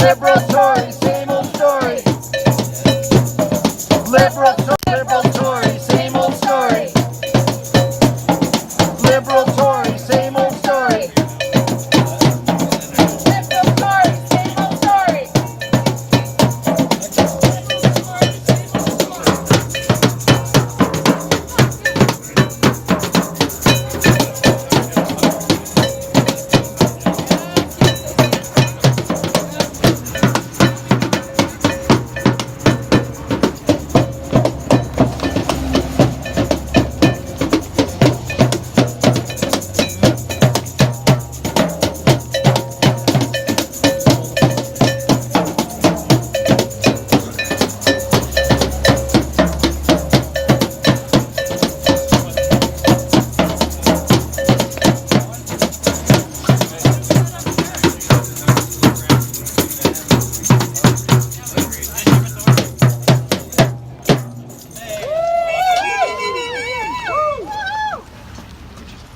Liberal Tory, same old story. Liberal Tory, same old story. Liberal Tory, same old story. Liberal Tory, same old story.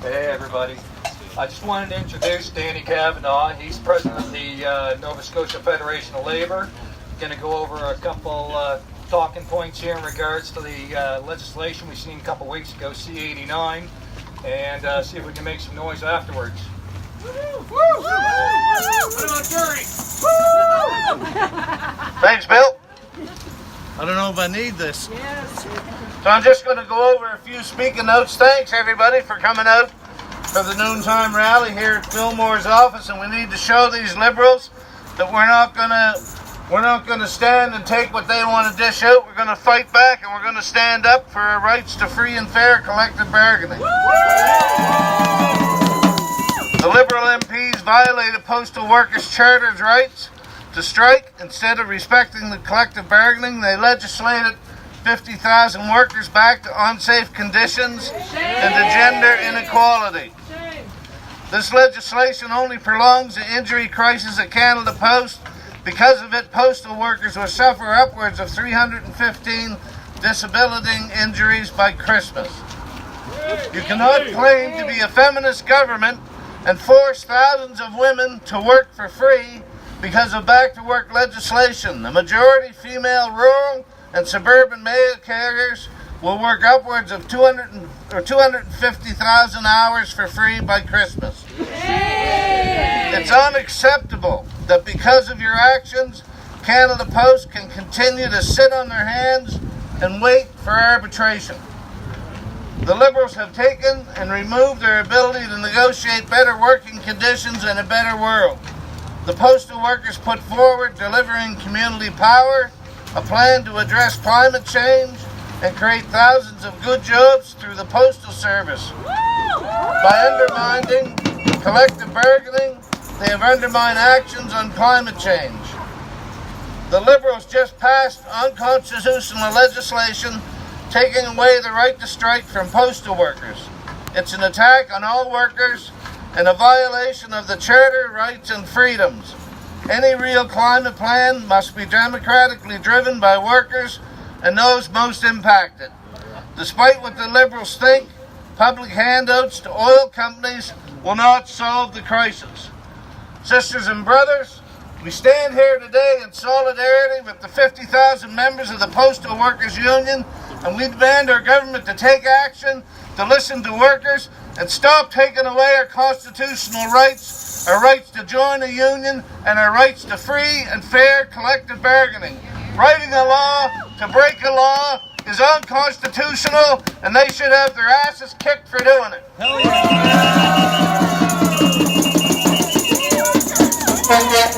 Hey everybody, I just wanted to introduce Danny Cavanaugh. He's president of the Nova Scotia Federation of Labour. Going to go over a couple talking points here in regards to the legislation we seen a couple weeks ago, C-89, and see if we can make some noise afterwards. Thanks, Bill. I don't know if I need this. So I'm just going to go over a few speaking notes. Thanks everybody for coming out for the noontime rally here at Fillmore's office, and we need to show these Liberals that we're not going to stand and take what they want to dish out. We're going to fight back, and we're going to stand up for our rights to free and fair collective bargaining. The Liberal MPs violated postal workers' charter's rights to strike. Instead of respecting the collective bargaining, they legislated 50,000 workers back to unsafe conditions and to gender inequality. This legislation only prolongs the injury crisis at Canada Post. Because of it, postal workers will suffer upwards of 315 disability injuries by Christmas. You cannot claim to be a feminist government and force thousands of women to work for free because of back-to-work legislation. The majority female rural and suburban mail carriers will work upwards of 250,000 hours for free by Christmas. It's unacceptable that because of your actions, Canada Post can continue to sit on their hands and wait for arbitration. The Liberals have taken and removed their ability to negotiate better working conditions and a better world. The postal workers put forward delivering community power, a plan to address climate change and create thousands of good jobs through the postal service. By undermining collective bargaining, they have undermined actions on climate change. The Liberals just passed unconstitutional legislation taking away the right to strike from postal workers. It's an attack on all workers and a violation of the Charter rights and freedoms. Any real climate plan must be democratically driven by workers and those most impacted. Despite what the Liberals think, public handouts to oil companies will not solve the crisis. Sisters and brothers, we stand here today in solidarity with the 50,000 members of the Postal Workers Union, and we demand our government to take action, to listen to workers, and stop taking away our constitutional rights, our rights to join a union, and our rights to free and fair collective bargaining. Writing a law to break a law is unconstitutional, and they should have their asses kicked for doing it. Hell yeah.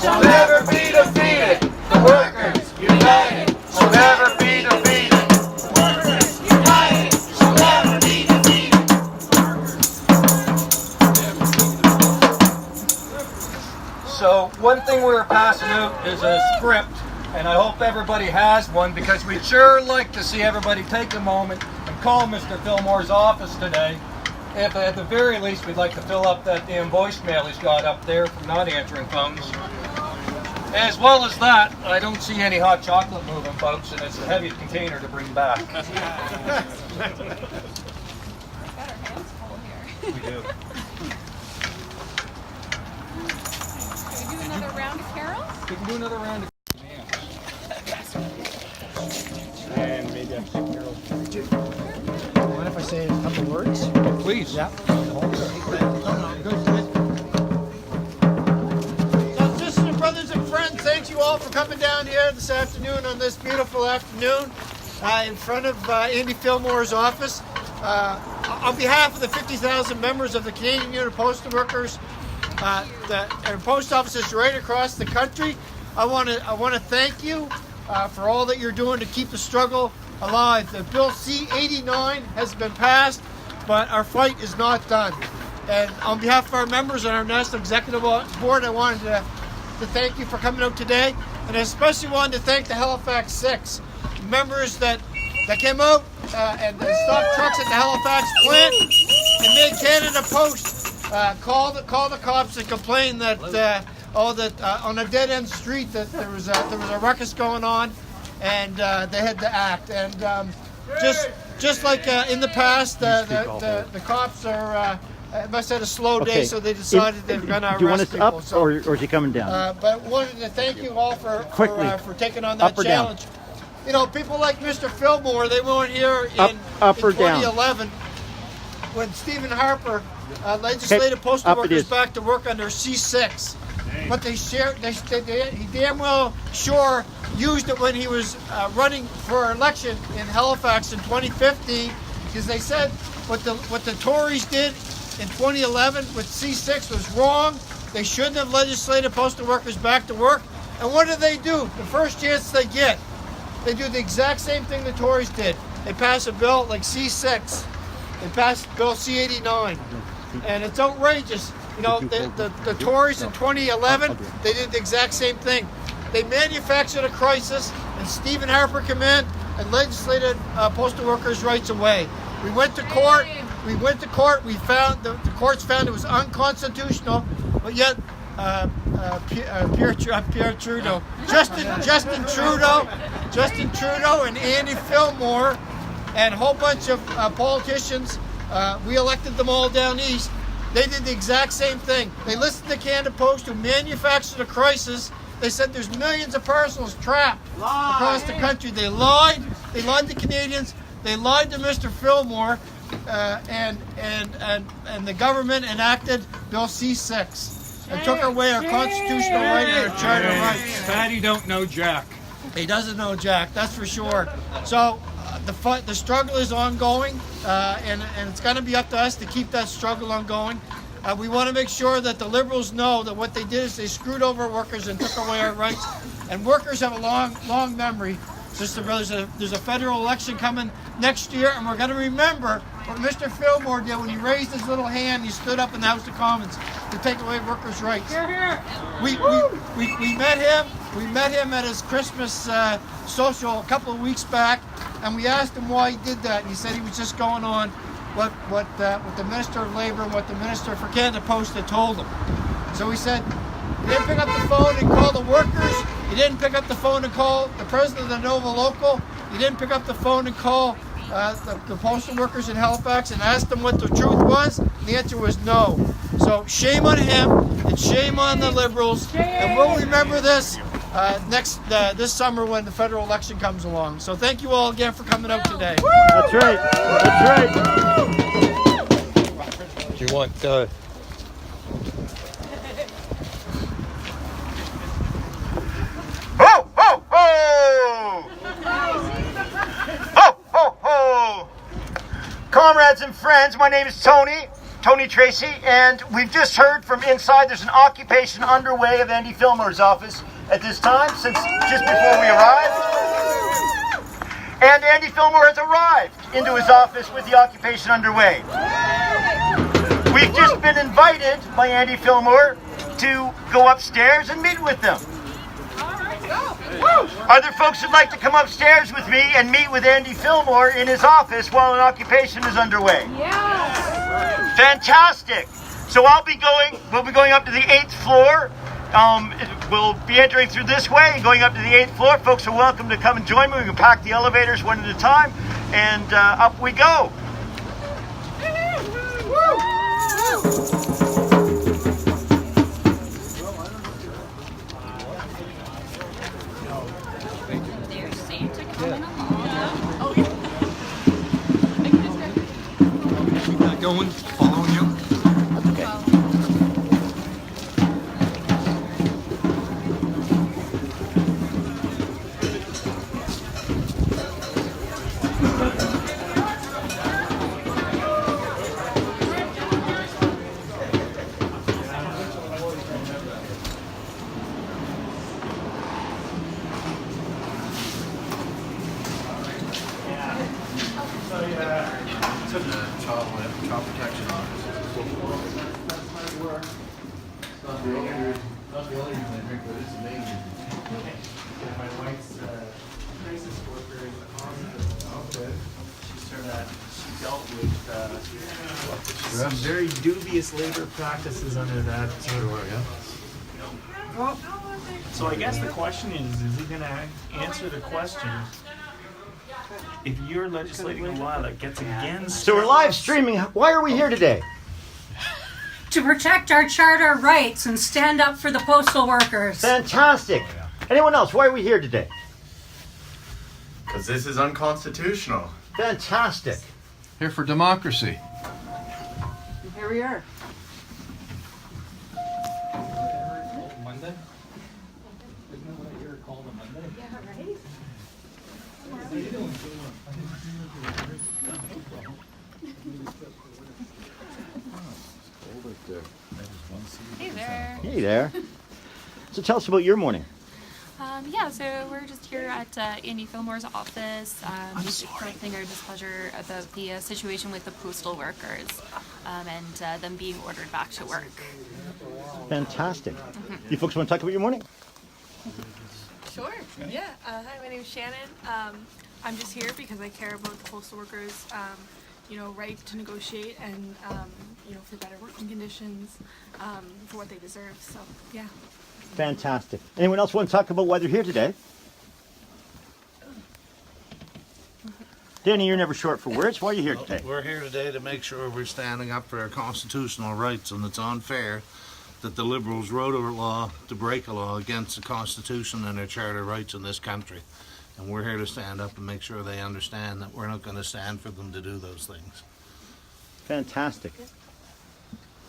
Shall never be defeated. The workers united shall never be defeated. Workers united shall never be defeated. So one thing we were passing out is a script, and I hope everybody has one, because we'd sure like to see everybody take a moment and call Mr. Fillmore's office today. If at the very least, we'd like to fill up that damn voicemail he's got up there from not answering phones. As well as that, I don't see any hot chocolate moving, folks, and it's a heavy container to bring back. Got our hands full here. We do. do another round of and maybe I should Mind if I say a couple words? please. Yeah. Sisters and brothers and friends, thank you all for coming down here this afternoon on this beautiful afternoon in front of Andy Fillmore's office. On behalf of the 50,000 members of the Canadian Union of Postal Workers and post offices right across the country, I want to thank you for all that you're doing to keep the struggle alive. The Bill C-89 has been passed, but our fight is not done. And on behalf of our members and our National Executive Board, I wanted to thank you for coming out today. And I especially wanted to thank the Halifax 6 members that came out and stopped trucks at the Halifax plant and made Canada Post call the cops and complain that on a dead end street that there was a ruckus going on, and they had to act. And just like in the past, the cops must have had a slow day, so they decided they were going to arrest Do you want us people. up, or is he coming down? But I wanted to thank you all for taking on Up that or down? challenge. You know, people like Mr. Fillmore, they weren't here in Up or down? 2011 when Stephen Harper legislated postal Up it workers is. back to work under C6. But he damn well sure used it when he was running for election in Halifax in 2015, because they said what the Tories did in 2011 with C6 was wrong. They shouldn't have legislated postal workers back to work. And what do? The first chance they get, they do the exact same thing the Tories did. They pass a bill like C6. They passed Bill C-89. And it's outrageous. You know, the Tories in 2011, they did the exact same thing. They manufactured a crisis, and Stephen Harper came in and legislated postal workers' rights away. We went to court. We found the courts found it was unconstitutional, but yet Justin Trudeau, and Andy Fillmore, and a whole bunch of politicians. We elected them all down east. They did the exact same thing. They listened to Canada Post, who manufactured a crisis. They said there's millions of parcels trapped across the country. They lied. They lied to Canadians. They lied to Mr. Fillmore, and the government enacted Bill C-6 and took away our constitutional right and our charter rights. Fatty don't know Jack. He doesn't know Jack, that's for sure. So the struggle is ongoing, and it's going to be up to us to keep that struggle ongoing. We want to make sure that the Liberals know that what they did is they screwed over workers and took away our rights. And workers have a long memory. Sister brothers, there's a federal election coming next year, and we're going to remember what Mr. Fillmore did when he raised his little hand. He stood up in the House of Commons to take away workers' rights. We met him. We met him at his Christmas social a couple of weeks back, and we asked him why he did that. And he said he was just going on what the Minister of Labour and what the Minister for Canada Post had told him. So he said he didn't pick up the phone and call the workers. He didn't pick up the phone and call the president of the Nova Local. He didn't pick up the phone and call the postal workers in Halifax and ask them what the truth was. The answer was no. So shame on him and shame on the Liberals. And we'll remember this this summer when the federal election comes along. So thank you all again for coming out today. That's right. That's right. Do you want Ho, ho, ho! Ho, ho, ho! Comrades and friends, my name is Tony Tracy, and we've just heard from inside there's an occupation underway of Andy Fillmore's office at this time, since just before we arrived. And Andy Fillmore has arrived into his office with the occupation underway. We've just been invited by Andy Fillmore to go upstairs and meet with them. Are there folks who'd like to come upstairs with me and meet with Andy Fillmore in his office while an occupation is underway? Yes. Fantastic. So we'll be going up to the 8th floor. We'll be entering through this way and going up to the 8th floor. Folks are welcome to come and join me. We can pack the elevators one at a time, and up we go. following you. That's okay. Child protection office. Not the only reason I drink, but it's amazing. My wife's crisis worker in the hospital. Okay. She dealt with some very dubious labor practices under that. So I guess the question is he going to answer the question if you're legislating a law that gets against... So we're live streaming. Why are we here today? To protect our charter rights and stand up for the postal workers. Fantastic. Anyone else? Why are we here today? Because this is unconstitutional. Fantastic. Here for democracy. Here we are. Monday? Isn't that what you're called a Monday? Yeah, right? Hey there. Hey there. So tell us about your morning. Yeah, so we're just here at Andy Fillmore's office, just expressing our displeasure about the situation with the postal workers and them being ordered back to work. Fantastic. You folks want to talk about your morning? Sure. Yeah. Hi, my name is Shannon. I'm just here because I care about the postal workers, right to negotiate and, for better working conditions, for what they deserve. So, yeah. Fantastic. Anyone else want to talk about why they're here today? Danny, you're never short for words. Why are you here today? We're here today to make sure we're standing up for our constitutional rights, and it's unfair that the Liberals wrote a law to break a law against the Constitution and their charter rights in this country. And we're here to stand up and make sure they understand that we're not going to stand for them to do those things. Fantastic. If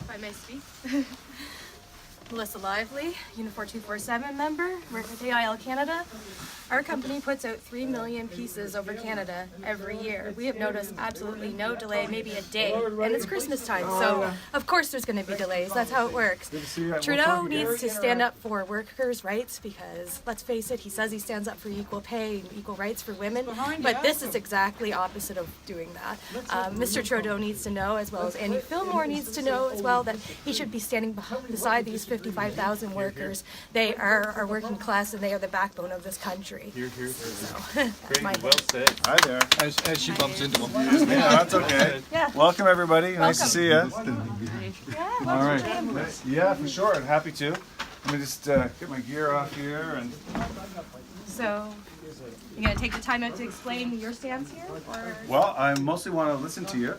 I may speak. Melissa Lively, Unifor 247 member, work with AIL Canada. Our company puts out 3 million pieces over Canada every year. We have noticed absolutely no delay, maybe a day, and it's Christmas time, so of course there's going to be delays. That's how it works. Trudeau needs to stand up for workers' rights because, let's face it, he says he stands up for equal pay and equal rights for women, but this is exactly opposite of doing that. Mr. Trudeau needs to know, as well as Andy Fillmore needs to know as well, that he should be standing beside these 55,000 workers. They are our working class and they are the backbone of this country. Here. So, that's my Well said. Hi there. As she bumps into him. Yeah, that's okay. Yeah. Welcome, everybody. Nice to see you. Yeah, All right. Yeah, for sure. I'm happy to. Let me just get my gear off here. And So, you gonna take the time out to explain your stance here, or? well, I mostly want to listen to you.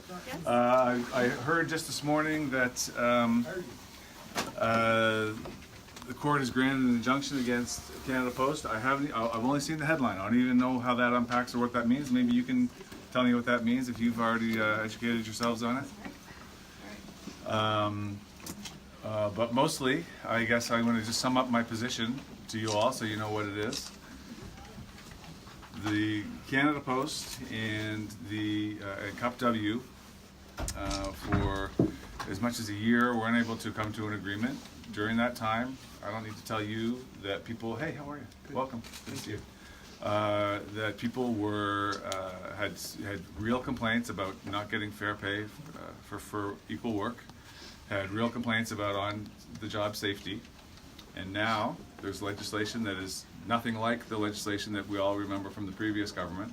I heard just this morning that the court has granted an injunction against Canada Post. I've only seen the headline. I don't even know how that unpacks or what that means. Maybe you can tell me what that means if you've already educated yourselves on it. But mostly, I guess I'm going to just sum up my position to you all so you know what it is. The Canada Post and the CUPW for as much as a year were unable to come to an agreement. During that time, I don't need to tell you that people, hey, how are you? Good. Welcome, good to see you. That people were had real complaints about not getting fair pay for equal work, had real complaints about on-the-job safety, and now there's legislation that is nothing like the legislation that we all remember from the previous government,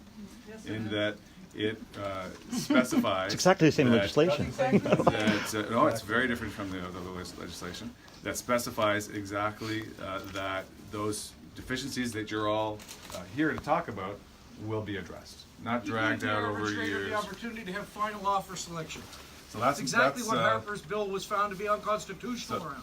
in that it specifies... It's exactly the same legislation. No, it's very different from the other legislation. That specifies exactly that those deficiencies that you're all here to talk about will be addressed, not dragged out over years. The opportunity to have final offer selection. So That's exactly what Harper's bill was found to be unconstitutional so, around.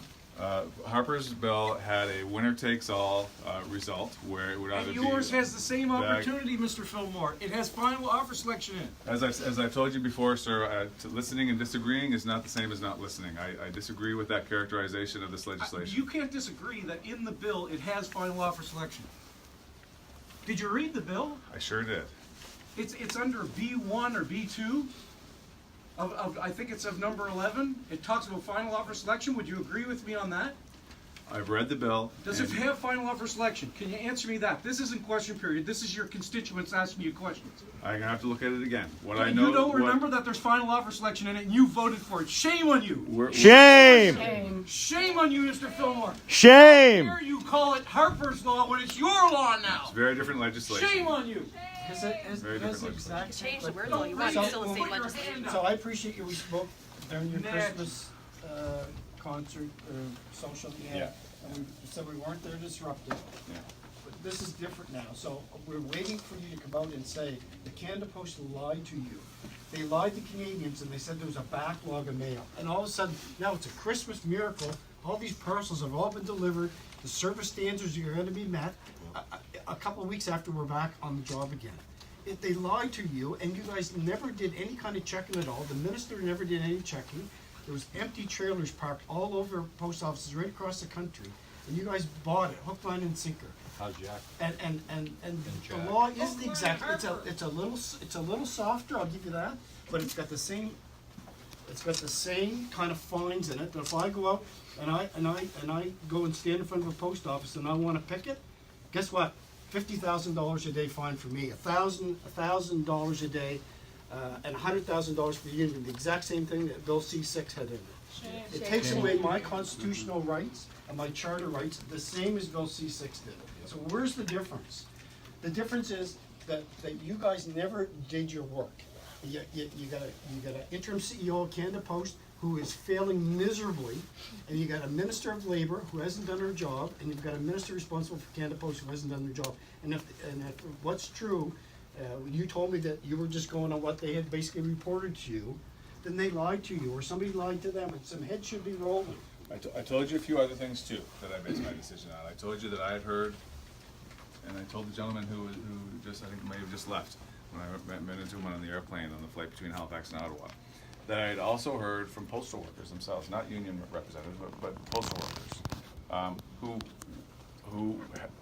Harper's bill had a winner-takes-all result, where it would either And yours be has the same opportunity, Mr. Fillmore. It has final offer selection in it. As I've told you before, sir, listening and disagreeing is not the same as not listening. I disagree with that characterization of this legislation. You can't disagree that in the bill it has final offer selection. Did you read the bill? I sure did. It's under B1 or B2 of I think it's of number 11. It talks about final offer selection. Would you agree with me on that? I've read the bill. Does it have final offer selection? Can you answer me that? This isn't question period. This is your constituents asking you questions. I'm gonna have to look at it again. You don't remember that there's final offer selection in it, and you voted for it. Shame on you. Shame. Shame on you, Mr. Fillmore. Shame. How dare you call it Harper's law when it's your law now? It's very different legislation. Shame on you. Very different legislation. Change the word though. You want to still the same legislation. So I appreciate you. We spoke during your Christmas concert or social. Yeah. And we said we weren't there to disrupt it. Yeah. But this is different now. So we're waiting for you to come out and say the Canada Post lied to you. They lied to Canadians and they said there was a backlog of mail. And all of a sudden, now it's a Christmas miracle. All these parcels have all been delivered. The service standards are going to be met a couple of weeks after we're back on the job again. They lied to you, and you guys never did any kind of checking at all. The minister never did any checking. There was empty trailers parked all over post offices right across the country, and you guys bought it, hook, line, and sinker. How's Jack? And the law is the exact. It's a little softer. I'll give you that, but it's got the same. It's got the same kind of fines in it. That if I go out and I go and stand in front of a post office and I want to pick it, guess what? $50,000 a day fine for me. $1,000 a day, and $100,000 for you. The exact same thing that Bill C6 had in it. It takes away my constitutional rights and my charter rights, the same as Bill C6 did. So where's the difference? The difference is that you guys never did your work. You got an interim CEO of Canada Post who is failing miserably, and you got a Minister of Labour who hasn't done her job, and you've got a minister responsible for Canada Post who hasn't done their job. And if what's true, you told me that you were just going on what they had basically reported to you, then they lied to you, or somebody lied to them, and some heads should be rolling. I told you a few other things too that I based my decision on. I told you that I had heard, and I told the gentleman who just, I think may have just left when I met into him on the airplane on the flight between Halifax and Ottawa, that I had also heard from postal workers themselves, not union representatives, but postal workers, who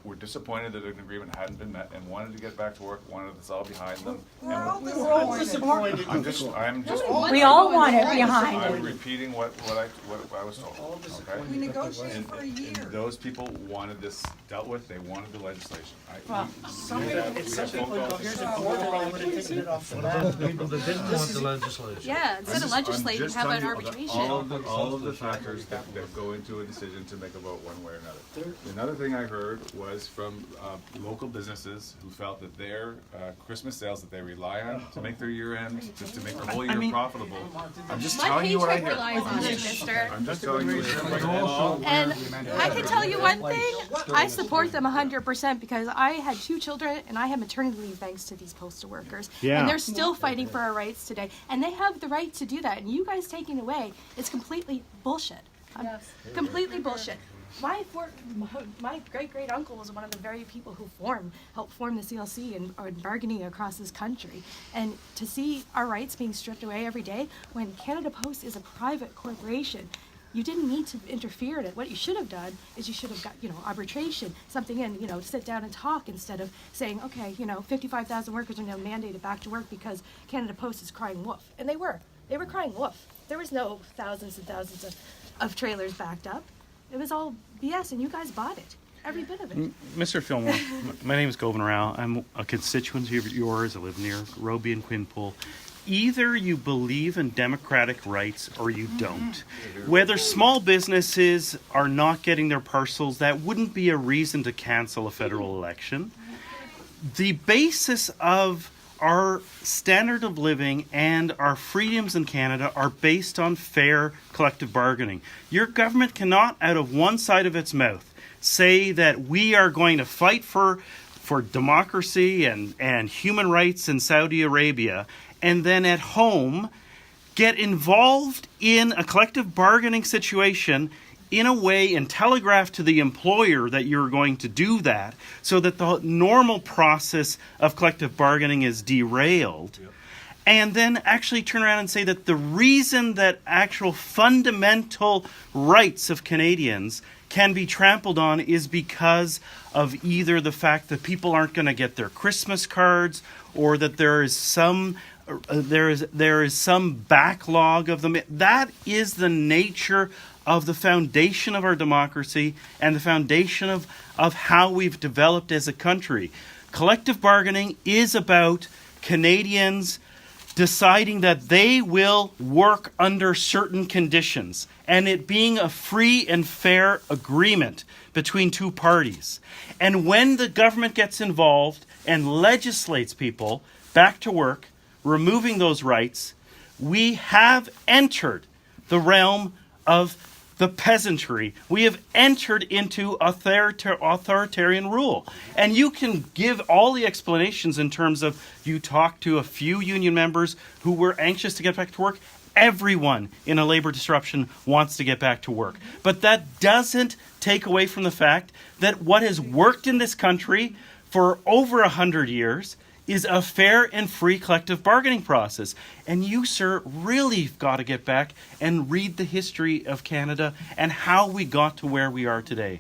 were disappointed that an agreement hadn't been met and wanted to get back to work, wanted this all behind them. We're all disappointed. I'm just. We all want it behind I'm it. repeating what I was told. Okay. We negotiated for a year. And those people wanted this dealt with. They wanted the legislation. Here's a quarter, I would have taken it off the bat. People that didn't want the legislation. Yeah, instead of legislating, how about arbitration? All of the factors that go into a decision to make a vote one way or another. Another thing I heard was from local businesses who felt that their Christmas sales that they rely on to make their year end, to make their whole year profitable. I'm just telling you what I hear. My paycheck relies on it, mister. I'm just telling you what I hear. And I can tell you one thing, I support them 100% because I had 2 children and I had maternity leave thanks to these postal workers. Yeah. And they're still fighting for our rights today. And they have the right to do that. And you guys taking it away, it's completely bullshit. Completely bullshit. My great uncle was one of the very people who helped form the CLC and are bargaining across this country. And to see our rights being stripped away every day when Canada Post is a private corporation, you didn't need to interfere in it. What you should have done is you should have got, arbitration, something in, sit down and talk instead of saying, okay, 55,000 workers are now mandated back to work because Canada Post is crying wolf. And they were crying wolf. There was no thousands and thousands of trailers backed up. It was all BS, and you guys bought it. Every bit of it. Mr. Fillmore, my name is Govan Rao. I'm a constituency of yours. I live near Roby and Quinpool. Either you believe in democratic rights or you don't. Whether small businesses are not getting their parcels, that wouldn't be a reason to cancel a federal election. The basis of our standard of living and our freedoms in Canada are based on fair collective bargaining. Your government cannot, out of one side of its mouth, say that we are going to fight for democracy and human rights in Saudi Arabia, and then at home get involved in a collective bargaining situation in a way, and telegraph to the employer that you're going to do that, so that the normal process of collective bargaining is derailed. Yep. And then actually turn around and say that the reason that actual fundamental rights of Canadians can be trampled on is because of either the fact that people aren't going to get their Christmas cards, or that there is some backlog of them. That is the nature of the foundation of our democracy and the foundation of how we've developed as a country. Collective bargaining is about Canadians deciding that they will work under certain conditions, and it being a free and fair agreement between two parties. And when the government gets involved and legislates people back to work, removing those rights, we have entered the realm of the peasantry. We have entered into authoritarian rule. And you can give all the explanations in terms of, you talk to a few union members who were anxious to get back to work. Everyone in a labor disruption wants to get back to work. But that doesn't take away from the fact that what has worked in this country for over 100 years is a fair and free collective bargaining process. And you, sir, really got to get back and read the history of Canada and how we got to where we are today.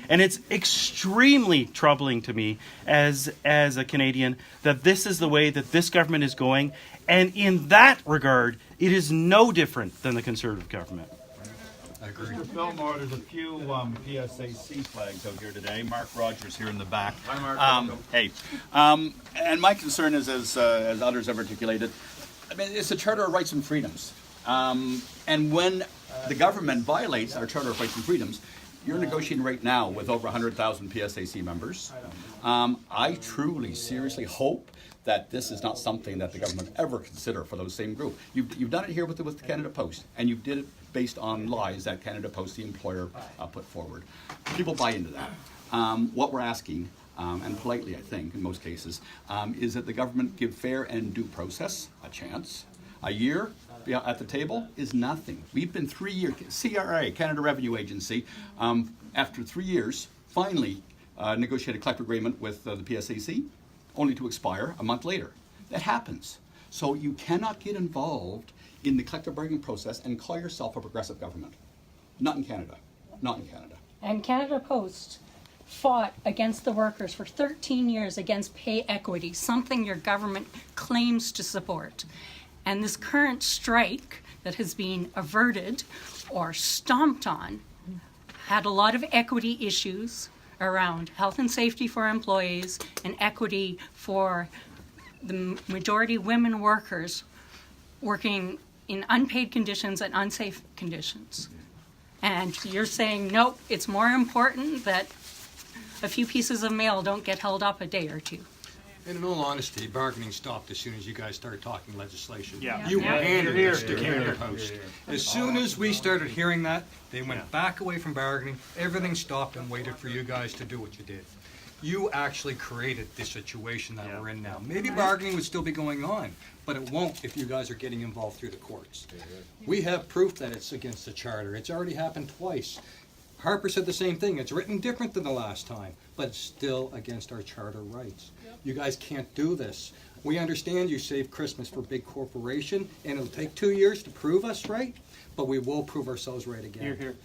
And it's extremely troubling to me as a Canadian that this is the way that this government is going. And in that regard, it is no different than the Conservative government. I agree. Mr. Fillmore, there's a few PSAC flags out here today. Mark Rogers here in the back. Hi, Mark. Hey. And my concern is, as others have articulated, I mean, it's the Charter of Rights and Freedoms. And when the government violates our Charter of Rights and Freedoms, you're negotiating right now with over 100,000 PSAC members. I truly, seriously hope that this is not something that the government ever consider for those same group. You've done it here with the Canada Post, and you did it based on lies that Canada Post, the employer, put forward. People buy into that. What we're asking, and politely I think in most cases, is that the government give fair and due process a chance. A year at the table is nothing. We've been 3 years, CRA, Canada Revenue Agency, after 3 years, finally negotiated a collective agreement with the PSAC, only to expire a month later. That happens. So you cannot get involved in the collective bargaining process and call yourself a progressive government. Not in Canada. Not in Canada. And Canada Post fought against the workers for 13 years against pay equity, something your government claims to support. And this current strike that has been averted or stomped on had a lot of equity issues around health and safety for employees and equity for the majority women workers working in unpaid conditions and unsafe conditions. And you're saying, nope, it's more important that a few pieces of mail don't get held up a day or two. And in all honesty, bargaining stopped as soon as you guys started talking legislation. Yeah. You handed this to Canada Post. As soon as we started hearing that, they went back away from bargaining. Everything stopped and waited for you guys to do what you did. You actually created the situation that we're in now. Maybe bargaining would still be going on, but it won't if you guys are getting involved through the courts. We have proof that it's against the Charter. It's already happened twice. Harper said the same thing. It's written different than the last time, but it's still against our charter rights. You guys can't do this. We understand you saved Christmas for big corporation, and it'll take 2 years to prove us right, but we will prove ourselves right again. Hear, hear.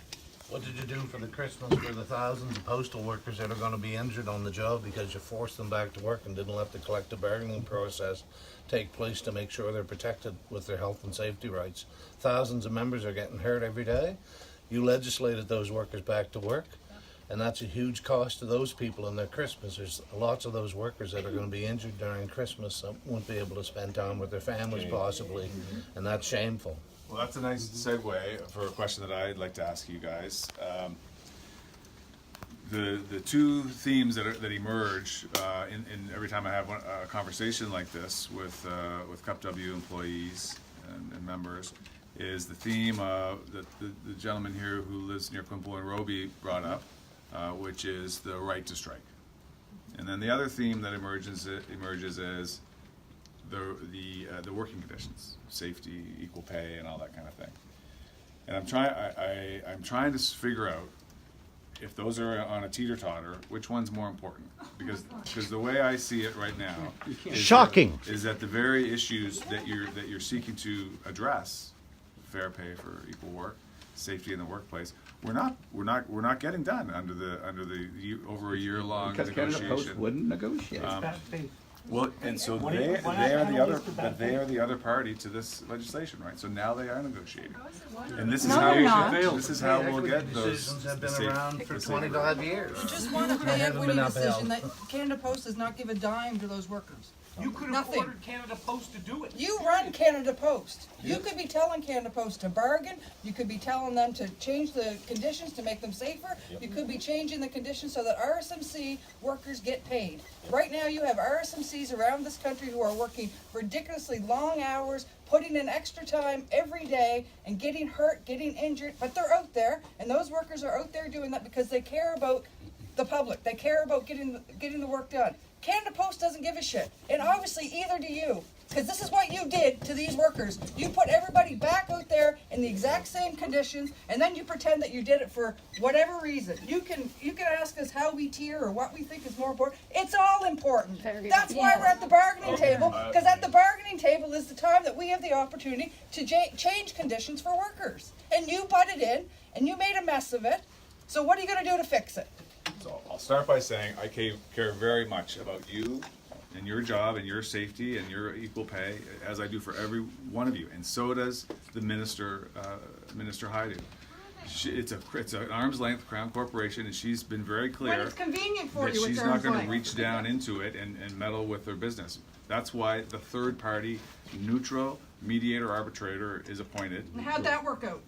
What did you do for the Christmas for the thousands of postal workers that are going to be injured on the job because you forced them back to work and didn't let the collective bargaining process take place to make sure they're protected with their health and safety rights? Thousands of members are getting hurt every day. You legislated those workers back to work, and that's a huge cost to those people in their Christmas. There's lots of those workers that are going to be injured during Christmas that won't be able to spend time with their families possibly, and that's shameful. Well, that's a nice segue for a question that I'd like to ask you guys. The two themes that emerge in every time I have a conversation like this with CUPW employees and members is the theme that the gentleman here who lives near Quinpool and Roby brought up, which is the right to strike. And then the other theme that emerges is the working conditions, safety, equal pay, and all that kind of thing. And I'm trying to figure out if those are on a teeter-totter, which one's more important? Because the way I see it right now is Shocking. is that the very issues that you're seeking to address, fair pay for equal work, safety in the workplace, we're not getting done under the over a year-long Because Canada negotiation. Post wouldn't negotiate. Well, and so they are the other party to this legislation, right? So now they are negotiating, and this is No, how they're not. this is how we'll get those. Decisions have been the around for the 25 years. You just want a pay haven't equity been decision upheld. that Canada Post does not give a dime to those workers. You could have Nothing. ordered Canada Post to do it. You run Canada Post. You could be telling Canada Post to bargain. You could be telling them to change the conditions to make them safer. You could be changing the conditions so that RSMC workers get paid. Right now you have RSMCs around this country who are working ridiculously long hours, putting in extra time every day and getting hurt, getting injured, but they're out there, and those workers are out there doing that because they care about the public. They care about getting the work done. Canada Post doesn't give a shit, and obviously either do you, because this is what you did to these workers. You put everybody back out there in the exact same conditions, and then you pretend that you did it for whatever reason. You can ask us how we tier or what we think is more important. It's all important. That's why we're at the bargaining table, because at the bargaining table is the time that we have the opportunity to change conditions for workers. And you butted in, and you made a mess of it. So what are you going to do to fix it? So I'll start by saying I care very much about you and your job and your safety and your equal pay, as I do for every one of you, and so does the minister, Minister Haidu. It's an arm's length Crown Corporation, and she's been very clear When it's convenient for that you, it's she's not arm's going to length. reach down into it and meddle with their business. That's why the third party, neutral mediator arbitrator, is appointed. And how'd that work out?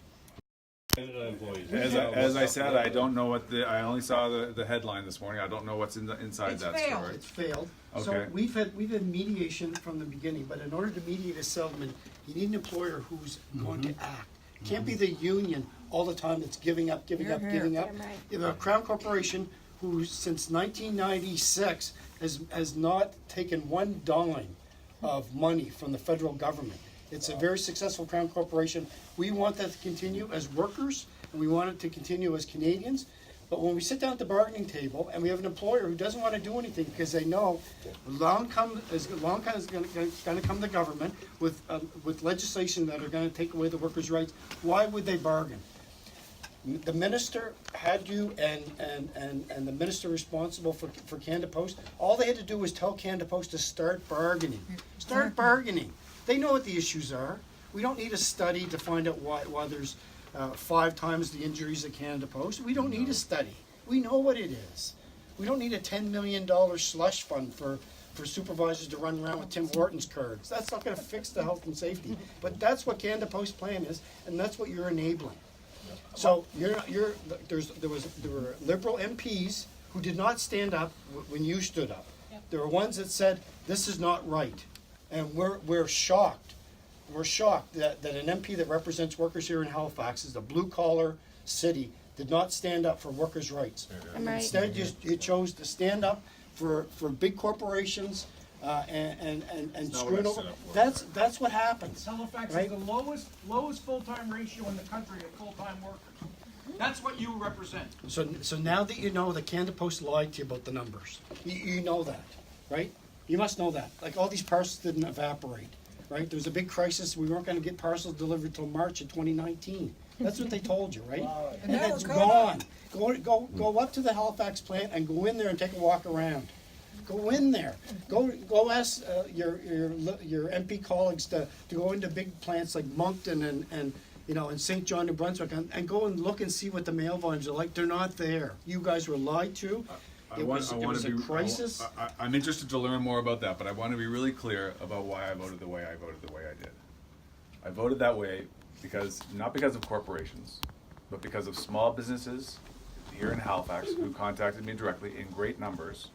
As I said, I don't know I only saw the headline this morning. I don't know what's inside It's that failed. story. It's failed. Okay. So we've had mediation from the beginning, but in order to mediate a settlement, you need an employer who's going to act. It can't be the union all the time that's giving up. You have a Crown Corporation who since 1996 has not taken one dime of money from the federal government. It's a very successful Crown Corporation. We want that to continue as workers, and we want it to continue as Canadians. But when we sit down at the bargaining table and we have an employer who doesn't want to do anything because they know along is going to come the government with legislation that are going to take away the workers' rights, why would they bargain? The minister had you and the minister responsible for Canada Post, all they had to do was tell Canada Post to start bargaining. Start bargaining. They know what the issues are. We don't need a study to find out why there's 5 times the injuries at Canada Post. We don't need a study. We know what it is. We don't need a $10 million slush fund for supervisors to run around with Tim Hortons cards. That's not going to fix the health and safety. But that's what Canada Post plan is, and that's what you're enabling. So there were Liberal MPs who did not stand up when you stood up. There were ones that said this is not right. And we're shocked. We're shocked that an MP that represents workers here in Halifax, is a blue-collar city, did not stand up for workers' rights. Instead, you chose to stand up for big corporations and screw it over. That's what happens. Halifax right? is the lowest full-time ratio in the country of full-time workers. That's what you represent. So now that you know that Canada Post lied to you about the numbers, you know that, right? You must know that. Like all these parcels didn't evaporate, right? There was a big crisis. We weren't going to get parcels delivered till March of 2019. That's what they told you, right? Wow. And it's gone. Go up to the Halifax plant and go in there and take a walk around. Go in there. Go ask your MP colleagues to go into big plants like Moncton and St. John, New Brunswick, and go and look and see what the mail volumes are like. They're not there. You guys were lied to. It was a crisis. I'm interested to learn more about that, but I want to be really clear about why I voted the way I did. I voted that way not because of corporations, but because of small businesses here in Halifax who contacted me directly in great numbers.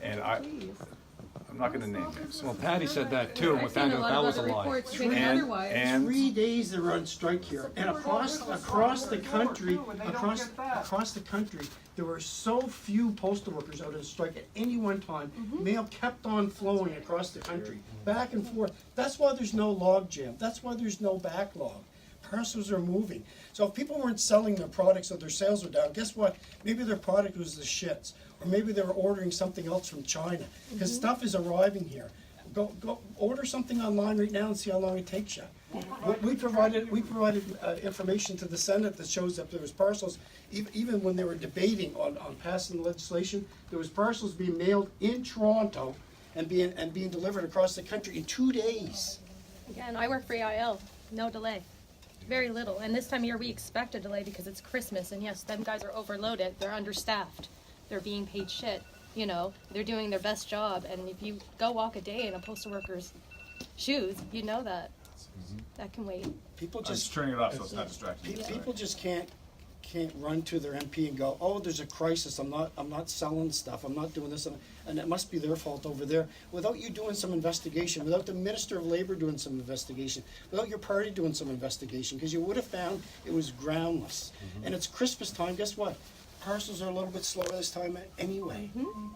And I'm not going to name names. Well, Patty said that too, and we found out that was a lie. And 3 days they were on strike here, and across the country, there were so few postal workers out on strike at any one time. Mail kept on flowing across the country, back and forth. That's why there's no log jam. That's why there's no backlog. Parcels are moving. So if people weren't selling their products or their sales were down, guess what? Maybe their product was the shits. Or maybe they were ordering something else from China. Because stuff is arriving here. Go order something online right now and see how long it takes you. We provided information to the Senate that shows that there was parcels, even when they were debating on passing the legislation, there was parcels being mailed in Toronto and being delivered across the country in 2 days. Again, I work for AIL, no delay. Very little. And this time of year we expect a delay because it's Christmas, and yes, them guys are overloaded, they're understaffed, they're being paid shit, you know, they're doing their best job, and if you go walk a day in a postal worker's shoes, you know that. That can wait. People just turning it off so it's not distracting. People just can't run to their MP and go, oh, there's a crisis. I'm not selling stuff. I'm not doing this, and it must be their fault over there. Without you doing some investigation, without the Minister of Labour doing some investigation, without your party doing some investigation, because you would have found it was groundless. And it's Christmas time. Guess what? Parcels are a little bit slower this time anyway.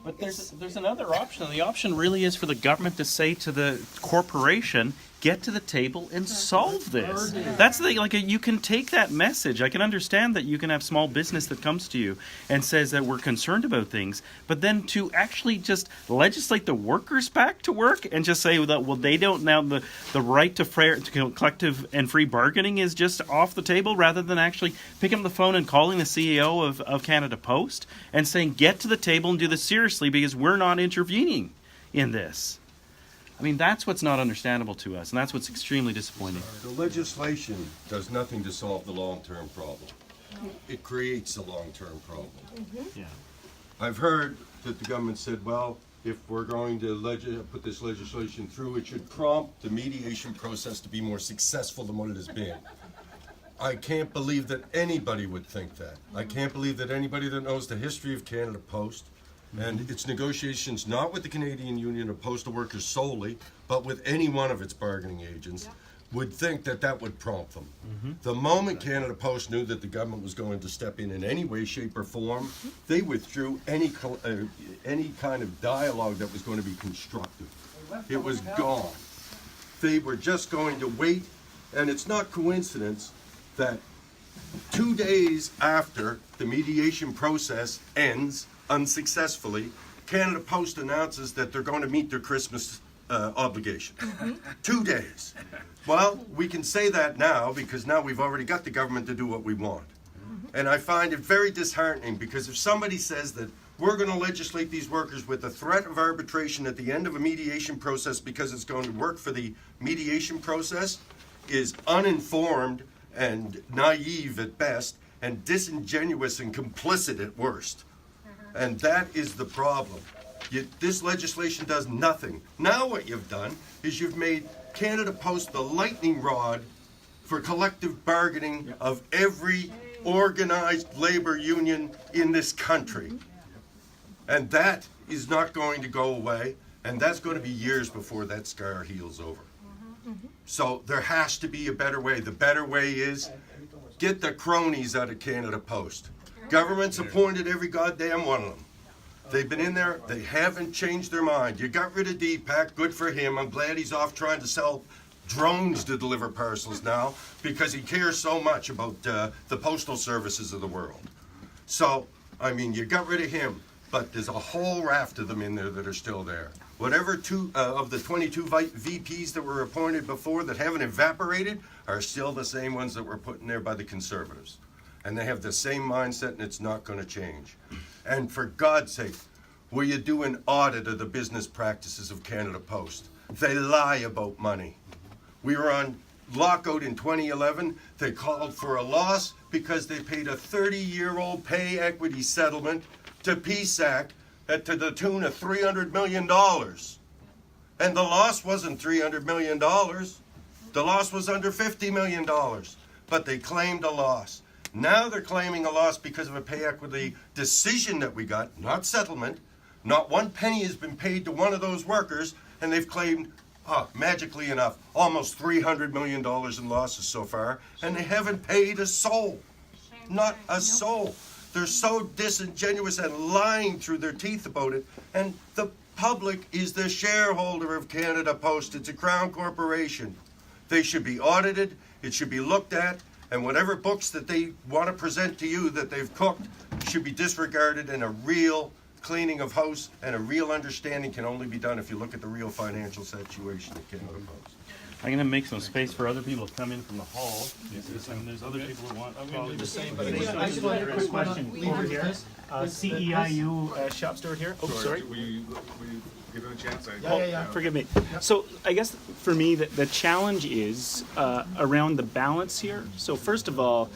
But there's another option. The option really is for the government to say to the corporation, get to the table and solve this. That's the like you can take that message. I can understand that you can have small business that comes to you and says that we're concerned about things, but then to actually just legislate the workers back to work and just say that well they don't now the right to collective and free bargaining is just off the table rather than actually picking up the phone and calling the CEO of Canada Post and saying get to the table and do this seriously because we're not intervening in this. I mean, that's what's not understandable to us, and that's what's extremely disappointing. The legislation does nothing to solve the long-term problem. It creates a long-term problem. Yeah. I've heard that the government said, well, if we're going to put this legislation through, it should prompt the mediation process to be more successful than what it has been. I can't believe that anybody would think that. I can't believe that anybody that knows the history of Canada Post and its negotiations not with the Canadian Union of Postal Workers solely, but with any one of its bargaining agents, would think that that would prompt them. The moment Canada Post knew that the government was going to step in any way, shape, or form, they withdrew any kind of dialogue that was going to be constructive. It was gone. They were just going to wait, and it's not coincidence that 2 days after the mediation process ends, unsuccessfully, Canada Post announces that they're going to meet their Christmas obligation. 2 days. Well, we can say that now because now we've already got the government to do what we want. And I find it very disheartening because if somebody says that we're going to legislate these workers with the threat of arbitration at the end of a mediation process because it's going to work for the mediation process is uninformed and naive at best and disingenuous and complicit at worst. And that is the problem. This legislation does nothing. Now what you've done is you've made Canada Post the lightning rod for collective bargaining of every organized labor union in this country. And that is not going to go away, and that's going to be years before that scar heals over. So there has to be a better way. The better way is get the cronies out of Canada Post. Government's appointed every goddamn one of them. They've been in there, they haven't changed their mind. You got rid of Deepak, good for him. I'm glad he's off trying to sell drones to deliver parcels now because he cares so much about the postal services of the world. So, I mean, you got rid of him, but there's a whole raft of them in there that are still there. Whatever of the 22 VPs that were appointed before that haven't evaporated are still the same ones that were put in there by the Conservatives. And they have the same mindset, and it's not going to change. And for God's sake, will you do an audit of the business practices of Canada Post? They lie about money. We were on lockout in 2011. They called for a loss because they paid a 30-year-old pay equity settlement to PSAC to the tune of $300 million. And the loss wasn't $300 million. The loss was under $50 million. But they claimed a loss. Now they're claiming a loss because of a pay equity decision that we got, not settlement. Not one penny has been paid to one of those workers, and they've claimed, magically enough, almost $300 million in losses so far, and they haven't paid a soul. Not a soul. They're so disingenuous and lying through their teeth about it, and the public is the shareholder of Canada Post. It's a crown corporation. They should be audited, It should be looked at, and whatever books that they want to present to you that they've cooked should be disregarded, and a real cleaning of house and a real understanding can only be done if you look at the real financial situation at Canada Post. I'm going to make some space for other people to come in from the hall. I mean, there's other people who want. I'm going to do the same, but I just want a quick question over here. CEIU shop steward here. Oh, sorry. Will you give it a chance? Forgive me. So I guess for me, the challenge is around the balance here. So first of all,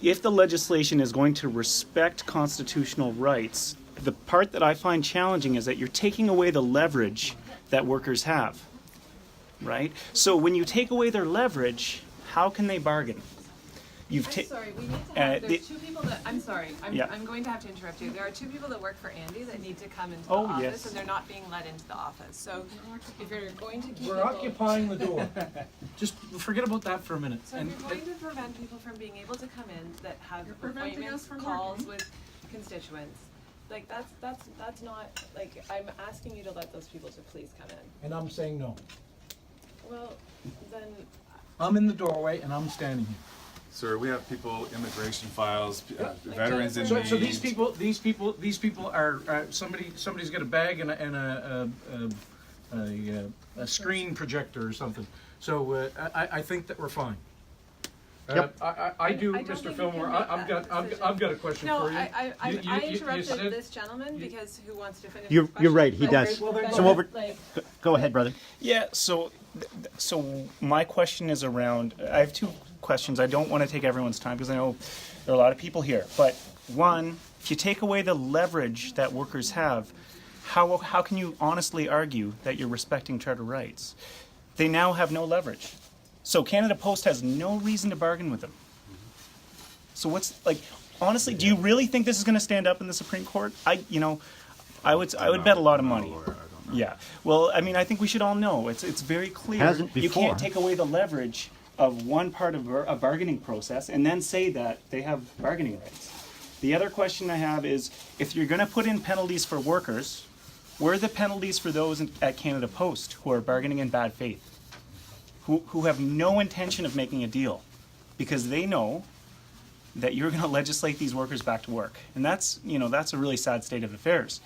if the legislation is going to respect constitutional rights, the part that I find challenging is that you're taking away the leverage that workers have. Right? So when you take away their leverage, how can they bargain? I'm sorry, we need to have, there's two people that, I'm sorry, I'm going to have to interrupt you. There are two people that work for Andy that need to come into the office, and they're not being let into the office. So if you're going to keep We're occupying the door. Just forget about that for a minute. So if you're going to prevent people from being able to come in that have appointments, calls with constituents, like that's not, like, I'm asking you to let those people to please come in. And I'm saying no. Well, then. I'm in the doorway and I'm standing here. Sir, we have people, immigration files, veterans in need. So these people are somebody's got a bag and a screen projector or something. So I think that we're fine. Yep. I do, Mr. Fillmore. I've got a question for you. I interrupted this gentleman because who wants to finish? You're right. He does. So over. Go ahead, brother. Yeah. So my question is around. I have two questions. I don't want to take everyone's time because I know there are a lot of people here. But one, if you take away the leverage that workers have, how can you honestly argue that you're respecting charter rights? They now have no leverage. So Canada Post has no reason to bargain with them. So what's, like, honestly, do you really think this is going to stand up in the Supreme Court? I would bet a lot of money. Yeah. Well, I mean, I think we should all know it's very clear. Hasn't before. You can't take away the leverage of one part of a bargaining process and then say that they have bargaining rights. The other question I have is, if you're going to put in penalties for workers, where are the penalties for those at Canada Post who are bargaining in bad faith? Who have no intention of making a deal because they know that you're going to legislate these workers back to work. And that's a really sad state of affairs.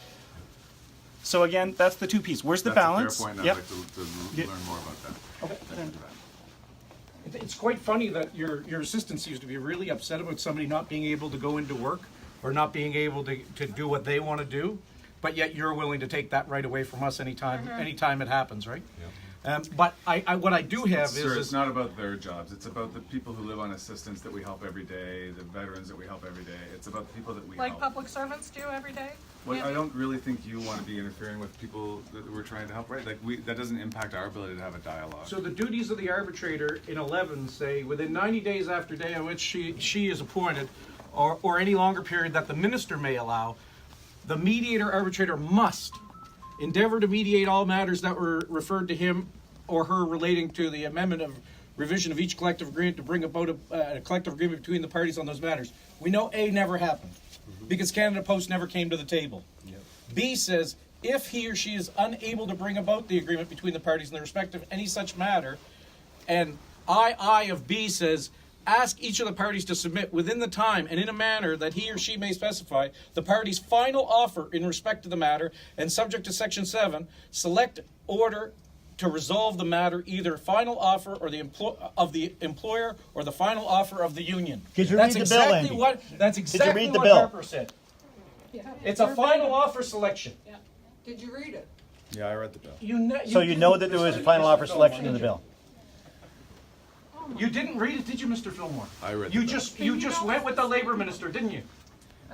So again, that's the two pieces. Where's the balance? That's a fair point. Yep. I'd like to learn more about that. Okay. Thank you. It's quite funny that your assistant seems to be really upset about somebody not being able to go into work or not being able to do what they want to do, but yet you're willing to take that right away from us anytime it happens, right? Yep. But what I do have Sir, is it's not about their jobs. It's about the people who live on assistance that we help every day, the veterans that we help every day. It's about the people that we Like help. public servants do every day? Well, I don't really think you want to be interfering with people that we're trying to help, right? Like, that doesn't impact our ability to have a dialogue. So the duties of the arbitrator in 11 say within 90 days after day on which she is appointed, or any longer period that the minister may allow, the mediator arbitrator must endeavor to mediate all matters that were referred to him or her relating to the amendment of revision of each collective agreement to bring about a collective agreement between the parties on those matters. We know A never happened because Canada Post never came to the table. Yep. B says if he or she is unable to bring about the agreement between the parties in the respect of any such matter, and I of B says ask each of the parties to submit within the time and in a manner that he or she may specify the party's final offer in respect to the matter, and subject to Section 7, select order to resolve the matter, either final offer or the employer or the final offer of the union. Did you That's read the bill, exactly Andy? that's exactly Did you read the what bill? Harper said. Yeah. It's a final offer selection. Yeah. Did you read it? Yeah, I read the bill. So you know that there was a final offer selection in the bill. You didn't read it, did you, Mr. Fillmore? I read You the bill. you just went with the labor minister, didn't you?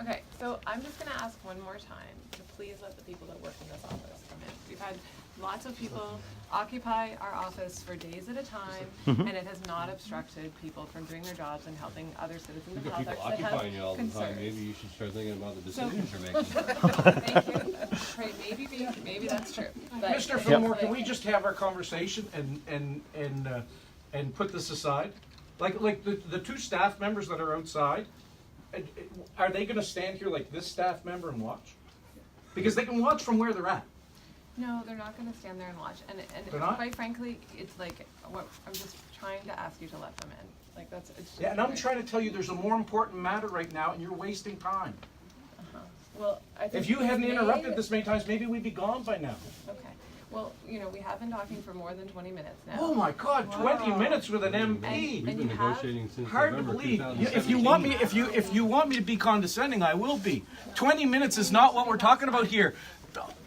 Okay, so I'm just gonna ask one more time to please let the people that work in this office come in. We've had lots of people occupy our office for days at a time, and it has not obstructed people from doing their jobs and helping other citizens of Halifax that have concerns. Maybe you should start thinking about the So- decisions you're making. Thank you. Right, maybe that's true. But Mr. Fillmore, can we just have our conversation and put this aside? Like the two staff members that are outside, are they going to stand here like this staff member and watch? Because they can watch from where they're at. No, they're not gonna stand there and watch, and They're not? quite frankly, it's like, I'm just trying to ask you to let them in. Like, it's just. Yeah, and I'm trying to tell you there's a more important matter right now, and you're wasting time. Well, I think. If you hadn't we've interrupted made- this many times, maybe we'd be gone by now. Okay, well, we have been talking for more than 20 minutes now. Oh my God, 20 minutes with an MP. And you have- Negotiating since Hard to November believe. 2017. If you want me to be condescending, I will be. 20 minutes is not what we're talking about here.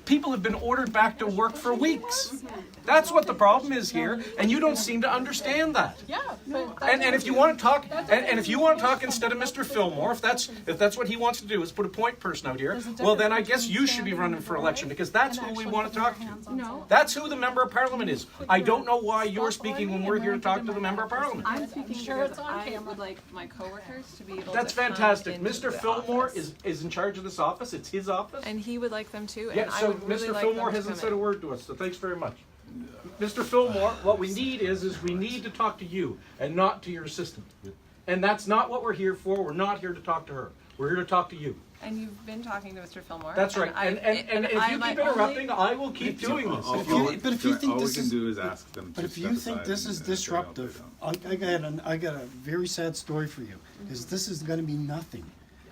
People have been ordered back to work for weeks. That's what the problem is here, and you don't seem to understand that. Yeah, but. And if you want to talk, and if you want to talk instead of Mr. Fillmore, if that's what he wants to do, is put a point person out here, well then I guess you should be running for election, because that's who we want to talk to. No. That's who the member of parliament is. I don't know why you're speaking when we're here to talk to the member of parliament. I'm speaking because I would like my coworkers to be able to. That's come fantastic. into Mr. the Fillmore office. is in charge of this office. It's his office. And he would like them too, and Yeah, I so would really Mr. like Fillmore them to hasn't come said a in. word to us, so thanks very much. Mr. Fillmore, what we need is we need to talk to you and not to your assistant. And that's not what we're here for. We're not here to talk to her. We're here to talk to you. And you've been talking to Mr. Fillmore. That's right. And if you keep interrupting, I will keep doing this. But if you think all we this can is, do is ask them. but to if you step think aside this is and say, "No, disruptive, don't." I got a very sad story for you, because this is going to be nothing.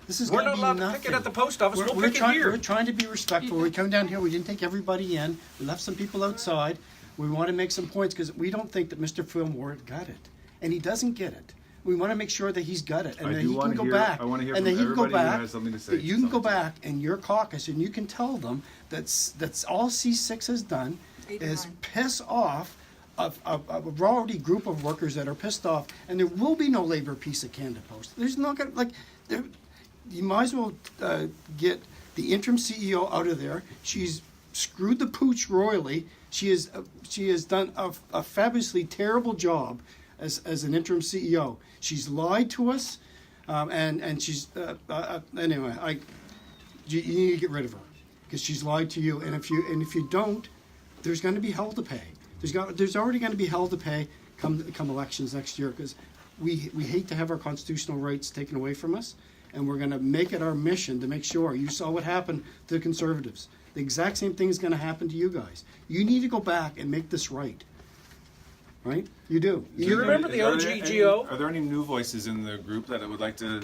This is We're going to not be allowed nothing. to pick it at the post office. We'll pick it trying, here. We're trying to be respectful. We come down here. We didn't take everybody in. We left some people outside. We want to make some points because we don't think that Mr. Fillmore got it, and he doesn't get it. We want to make sure that he's got it, and I that do he can wanna go hear- back. I wanna hear and from that he can go everybody who back. has something to say That you can go something. back in your caucus and you can tell them that's all C6 has done is piss off a rowdy group of workers that are pissed off, and there will be no labor peace at Canada Post. There's not gonna you might as well get the interim CEO out of there. She's screwed the pooch royally. She has done a fabulously terrible job as an interim CEO. She's lied to us, and she's anyway. You need to get rid of her because she's lied to you. And if you don't, there's going to be hell to pay. There's already going to be hell to pay come elections next year, because we hate to have our constitutional rights taken away from us, and we're going to make it our mission to make sure. You saw what happened to the Conservatives. The exact same thing is going to happen to you guys. You need to go back and make this right. Right? You do. Do you remember the OGGO? Are there any new voices in the group that would like to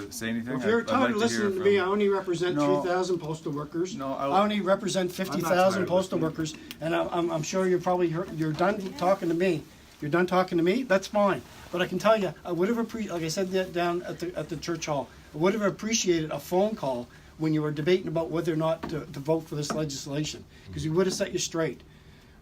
say anything? If you're I'd tired like of to hear listening to me, I from- only represent No. 3,000 postal workers. No, I only represent 50,000 of postal listening. workers, and I'm sure you're done talking to me. You're done talking to me. That's fine. But I can tell you, I would have appreciated, like I said that down at the church hall, I would have appreciated a phone call when you were debating about whether or not to vote for this legislation, because we would have set you straight,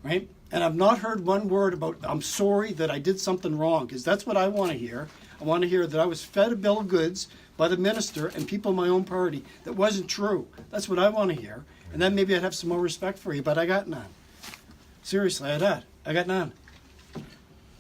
right? And I've not heard one word about, I'm sorry that I did something wrong, because that's what I want to hear. I want to hear that I was fed a bill of goods by the minister and people in my own party that wasn't true. That's what I want to hear. And then maybe I'd have some more respect for you, but I got none. Seriously, I got none.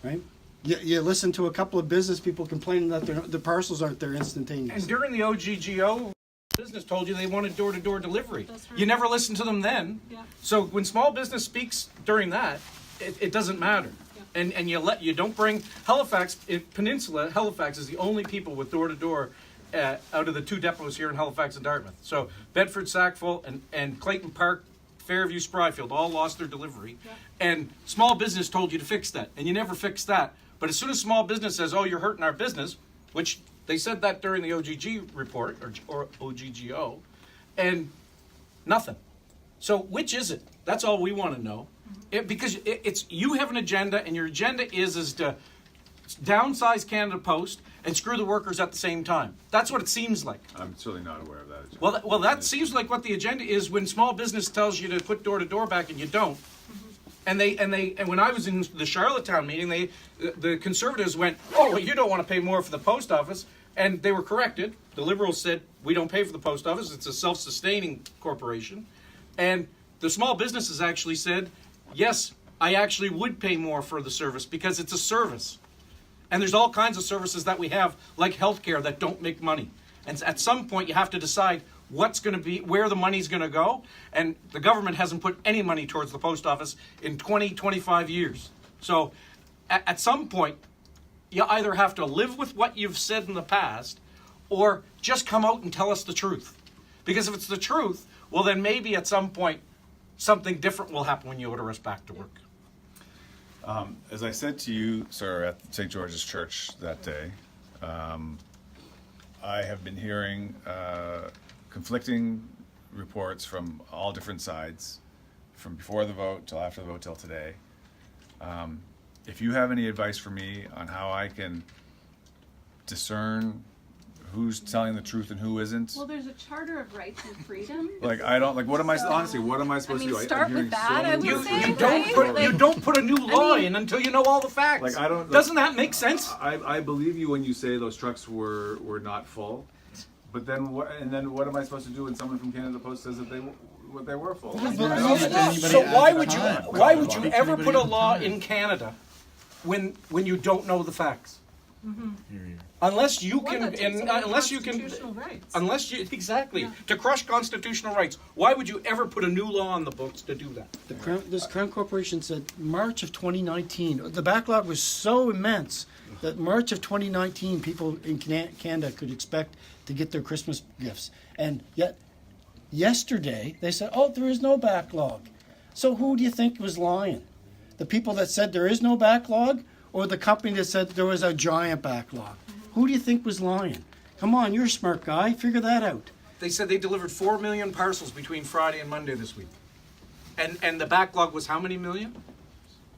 Right? You listen to a couple of business people complaining that the parcels aren't there instantaneous. And during the OGGO, business told you they wanted door-to-door delivery. You never listened to them then. Yeah. So when small business speaks during that, it doesn't matter. And you don't bring Halifax, Peninsula, Halifax is the only people with door-to-door out of the two depots here in Halifax and Dartmouth. So Bedford, Sackville, and Clayton Park, Fairview, Spryfield all lost their delivery. Yeah. And small business told you to fix that, and you never fixed that. But as soon as small business says, oh, you're hurting our business, which they said that during the OGG report, or OGGO, and nothing. So which is it? That's all we want to know. Because it's you have an agenda, and your agenda is to downsize Canada Post and screw the workers at the same time. That's what it seems like. I'm certainly not aware of that. Agenda. Well, that seems like what the agenda is when small business tells you to put door-to-door back and you don't. And when I was in the Charlottetown meeting, the Conservatives went, oh, well, you don't want to pay more for the post office. And they were corrected. The Liberals said, we don't pay for the post office. It's a self-sustaining corporation. And the small businesses actually said, yes, I actually would pay more for the service because it's a service. And there's all kinds of services that we have, like healthcare, that don't make money. And at some point, you have to decide what's going to be, where the money's going to go. And the government hasn't put any money towards the post office in 20, 25 years. So at some point, you either have to live with what you've said in the past or just come out and tell us the truth. Because if it's the truth, well, then maybe at some point something different will happen when you order us back to work. As I said to you, sir, at St. George's Church that day, I have been hearing conflicting reports from all different sides, from before the vote till after the vote till today. If you have any advice for me on how I can discern who's telling the truth and who isn't. Well, there's a Charter of Rights and Freedom. Like, I don't, like, what am I, honestly, what am I supposed to do? start I'm hearing with that, I would many say, different- You don't put a new law in until you know all the facts. Like, I don't. Doesn't that make sense? I believe you when you say those trucks were not full, but then what? And then what am I supposed to do when someone from Canada Post says that they were full? So why would you ever put a law in Canada when you don't know the facts? Unless you can, to crush constitutional rights. Why would you ever put a new law on the books to do that? This Crown Corporation said March of 2019. The backlog was so immense that March of 2019, people in Canada could expect to get their Christmas gifts, and yet yesterday they said, "Oh, there is no backlog." So who do you think was lying? The people that said there is no backlog, or the company that said there was a giant backlog? Who do you think was lying? Come on, you're a smart guy. Figure that out. They said they delivered 4 million parcels between Friday and Monday this week. And the backlog was how many million?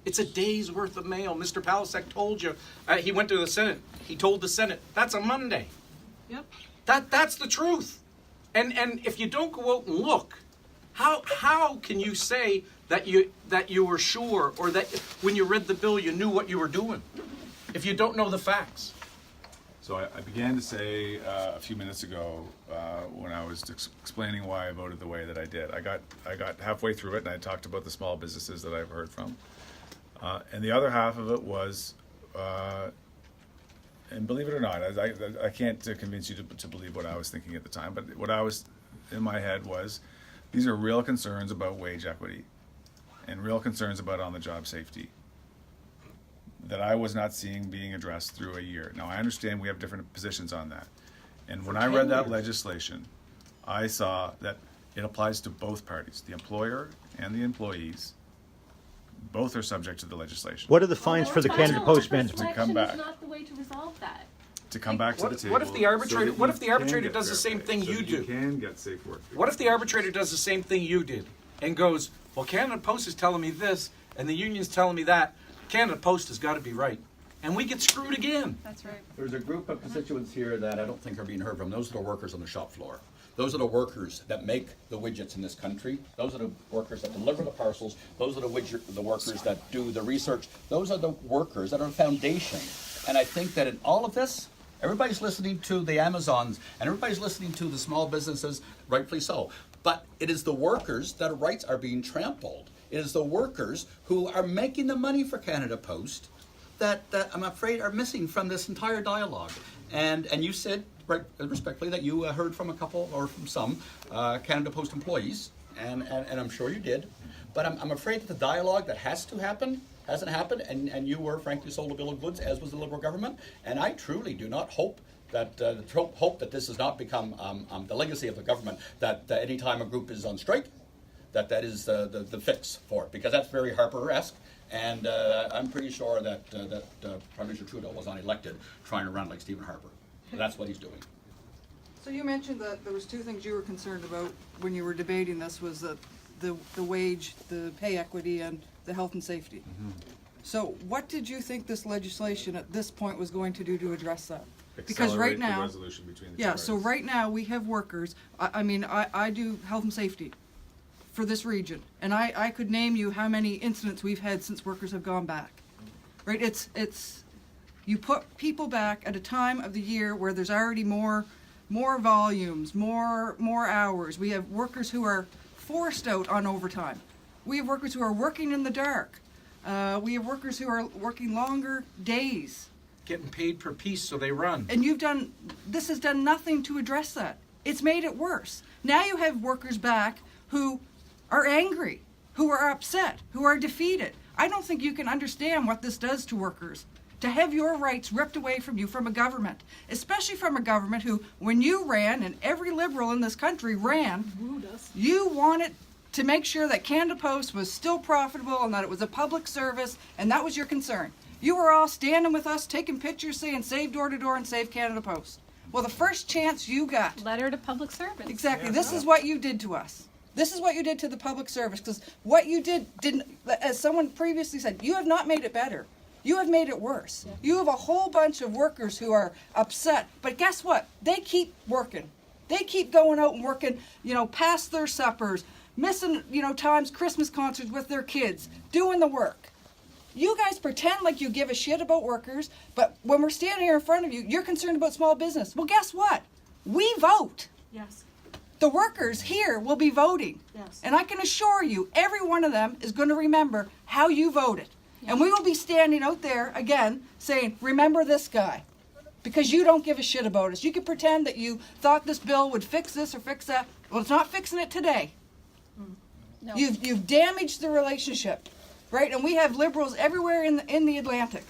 It's a day's worth of mail. Mr. Palasek told you. He went to the Senate. He told the Senate, that's a Monday. Yep. That's the truth. And if you don't go out and look, how can you say that you were sure, or that when you read the bill you knew what you were doing, if you don't know the facts? So I began to say a few minutes ago when I was explaining why I voted the way that I did. I got halfway through it and I talked about the small businesses that I've heard from, and the other half of it was, and believe it or not, I can't convince you to believe what I was thinking at the time, but what I was in my head was, these are real concerns about wage equity and real concerns about on-the-job safety that I was not seeing being addressed through a year. Now, I understand we have different positions on that. And when I read that legislation, I saw that it applies to both parties, the employer and the employees. Both are subject to the legislation. What are the fines for the Canada Post management? To come back. Is not the way to resolve that. To come back to the table. What if the arbitrator does the same thing you do? You can get safe work. What if the arbitrator does the same thing you did and goes, well, Canada Post is telling me this and the union's telling me that. Canada Post has got to be right. And we get screwed again. That's right. There's a group of constituents here that I don't think are being heard from. Those are the workers on the shop floor. Those are the workers that make the widgets in this country. Those are the workers that deliver the parcels. Those are the workers that do the research. Those are the workers that are the foundation. And I think that in all of this, everybody's listening to the Amazons and everybody's listening to the small businesses, rightfully so. But it is the workers that rights are being trampled. It is the workers who are making the money for Canada Post that I'm afraid are missing from this entire dialogue. And you said, right, respectfully, that you heard from a couple or from some Canada Post employees, and I'm sure you did. But I'm afraid that the dialogue that has to happen hasn't happened, and you were frankly sold a bill of goods, as was the Liberal government. And I truly do not hope that this has not become the legacy of the government, that any time a group is on strike, that is the fix for it, because that's very Harper-esque, and I'm pretty sure that Prime Minister Trudeau was not elected trying to run like Stephen Harper. That's what he's doing. So you mentioned that there was two things you were concerned about when you were debating this, was that the wage, the pay equity, and the health and safety. Mm-hmm. So what did you think this legislation at this point was going to do to address that? Because right now, the resolution between the two so right now we have workers. I do health and safety for this region, and I could name you how many incidents we've had since workers have gone back. Right? It's you put people back at a time of the year where there's already more volumes, more hours. We have workers who are forced out on overtime. We have workers who are working in the dark. We have workers who are working longer days. Getting paid per piece so they run. And this has done nothing to address that. It's made it worse. Now you have workers back who are angry, who are upset, who are defeated. I don't think you can understand what this does to workers. To have your rights ripped away from you from a government, especially from a government who, when you ran, and every Liberal in this country ran, you wanted to make sure that Canada Post was still profitable and that it was a public service, and that was your concern. You were all standing with us, taking pictures saying save door to door and save Canada Post. Well, the first chance you got. Letter to public service. Exactly. This is what you did to us. This is what you did to the public service, because what you didn't, as someone previously said, you have not made it better. You have made it worse. Yeah. You have a whole bunch of workers who are upset, but guess what? They keep working. They keep going out and working, past their suppers, missing, times Christmas concerts with their kids, doing the work. You guys pretend like you give a shit about workers, but when we're standing here in front of you, you're concerned about small business. Well, guess what? We vote. Yes. The workers here will be voting. Yes. And I can assure you, every one of them is going to remember how you voted. And we will be standing out there again saying, remember this guy. Because you don't give a shit about us. You can pretend that you thought this bill would fix this or fix that. Well, it's not fixing it today. No. You've damaged the relationship, right? And we have Liberals everywhere in the Atlantic,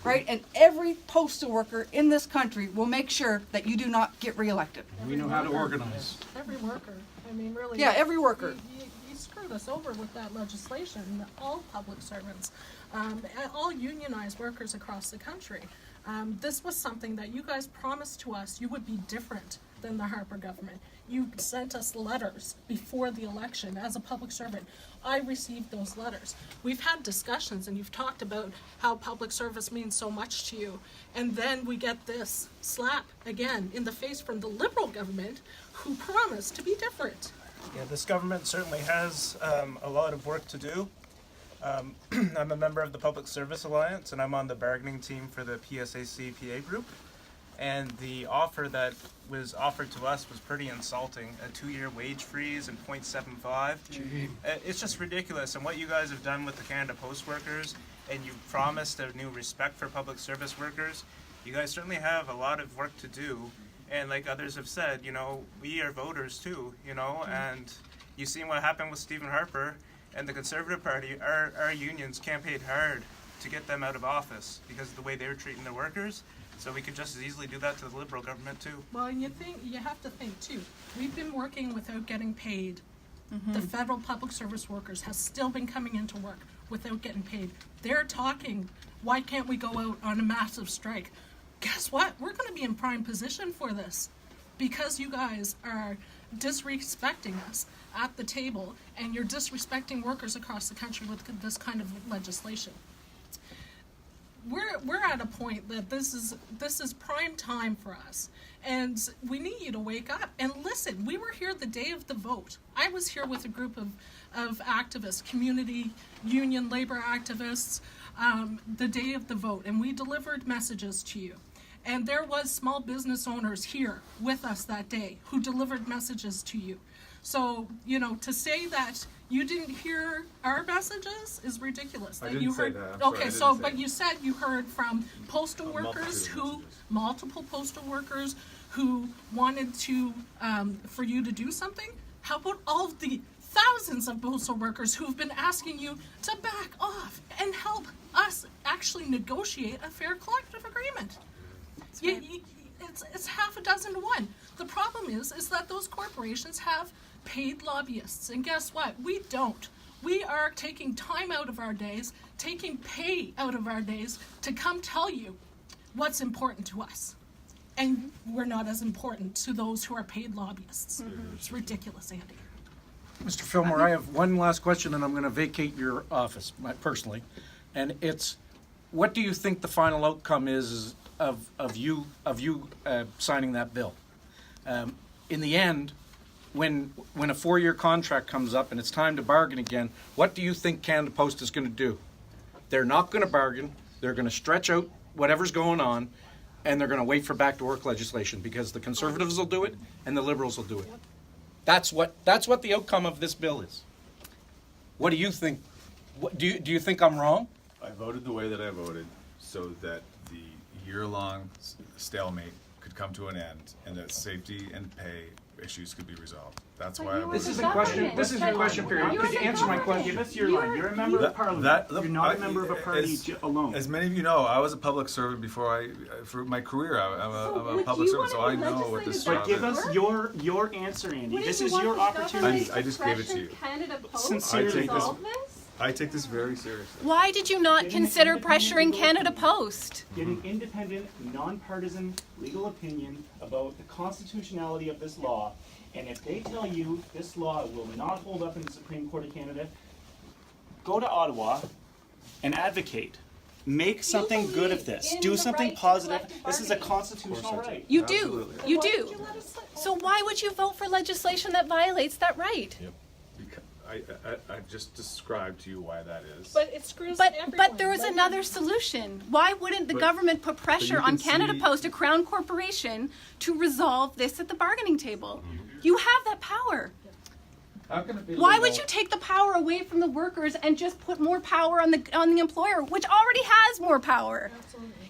right? And every postal worker in this country will make sure that you do not get reelected. We know how to organize. Every worker. I mean, really. Yeah, every worker. You screwed us over with that legislation. All public servants, all unionized workers across the country. This was something that you guys promised to us you would be different than the Harper government. You sent us letters before the election as a public servant. I received those letters. We've had discussions and you've talked about how public service means so much to you. And then we get this slap again in the face from the Liberal government who promised to be different. Yeah, this government certainly has a lot of work to do. I'm a member of the Public Service Alliance, and I'm on the bargaining team for the PSAC PA group. And the offer that was offered to us was pretty insulting. A 2-year wage freeze and 0.75. It's just ridiculous. And what you guys have done with the Canada Post workers, and you've promised a new respect for public service workers, you guys certainly have a lot of work to do. And like others have said, we are voters too, and you've seen what happened with Stephen Harper and the Conservative Party. Our unions campaigned hard to get them out of office because of the way they were treating their workers. So we could just as easily do that to the Liberal government too. Well, and you have to think too. We've been working without getting paid. The federal public service workers have still been coming into work without getting paid. They're talking, why can't we go out on a massive strike? Guess what? We're going to be in prime position for this because you guys are disrespecting us at the table and you're disrespecting workers across the country with this kind of legislation. We're at a point that this is prime time for us, and we need you to wake up and listen. We were here the day of the vote. I was here with a group of activists, community union labor activists, the day of the vote, and we delivered messages to you. And there was small business owners here with us that day who delivered messages to you. So, to say that you didn't hear our messages is ridiculous. I That didn't you say heard, that. I'm okay, sorry, but you said you heard from postal workers multiple postal workers who wanted to, for you to do something. How about all of the thousands of postal workers who've been asking you to back off and help us actually negotiate a fair collective agreement? It's half a dozen to one. The problem is that those corporations have paid lobbyists, and guess what? We don't. We are taking time out of our days, taking pay out of our days to come tell you what's important to us. And we're not as important to those who are paid lobbyists. It's ridiculous, Andy. Mr. Fillmore, I have one last question, and I'm going to vacate your office personally. And it's, what do you think the final outcome is of you signing that bill? In the end, when a 4-year contract comes up and it's time to bargain again, what do you think Canada Post is going to do? They're not going to bargain. They're going to stretch out whatever's going on, and they're going to wait for back-to-work legislation because the Conservatives will do it and the Liberals will do it. That's what the outcome of this bill is. What do you think? Do you think I'm wrong? I voted the way that I voted so that the year-long stalemate could come to an end and that safety and pay issues could be resolved. That's why I This is a question. This is a question period. Could you answer my question? Give us your line. You're a member of Parliament. You're not a member of a party alone. As many of you know, I was a public servant before for my career. I'm a public servant, so I know what this job But give is. us your answer, Andy. This is your opportunity. I just gave it to you. Sincerely. I take this very seriously. Why did you not consider pressuring Canada Post? Get an independent, nonpartisan legal opinion about the constitutionality of this law. And if they tell you this law will not hold up in the Supreme Court of Canada, go to Ottawa and advocate. Make something good of this. Do something positive. This is a constitutional right. You do. You do. So why would you vote for legislation that violates that right? I just described to you why that is. But it screws But everyone. there was another solution. Why wouldn't the But- government put but pressure you on can Canada see- Post, a crown corporation, to resolve this at the bargaining table? You have that power. How can it be Why legal? would you take the power away from the workers and just put more power on the employer, which already has more power?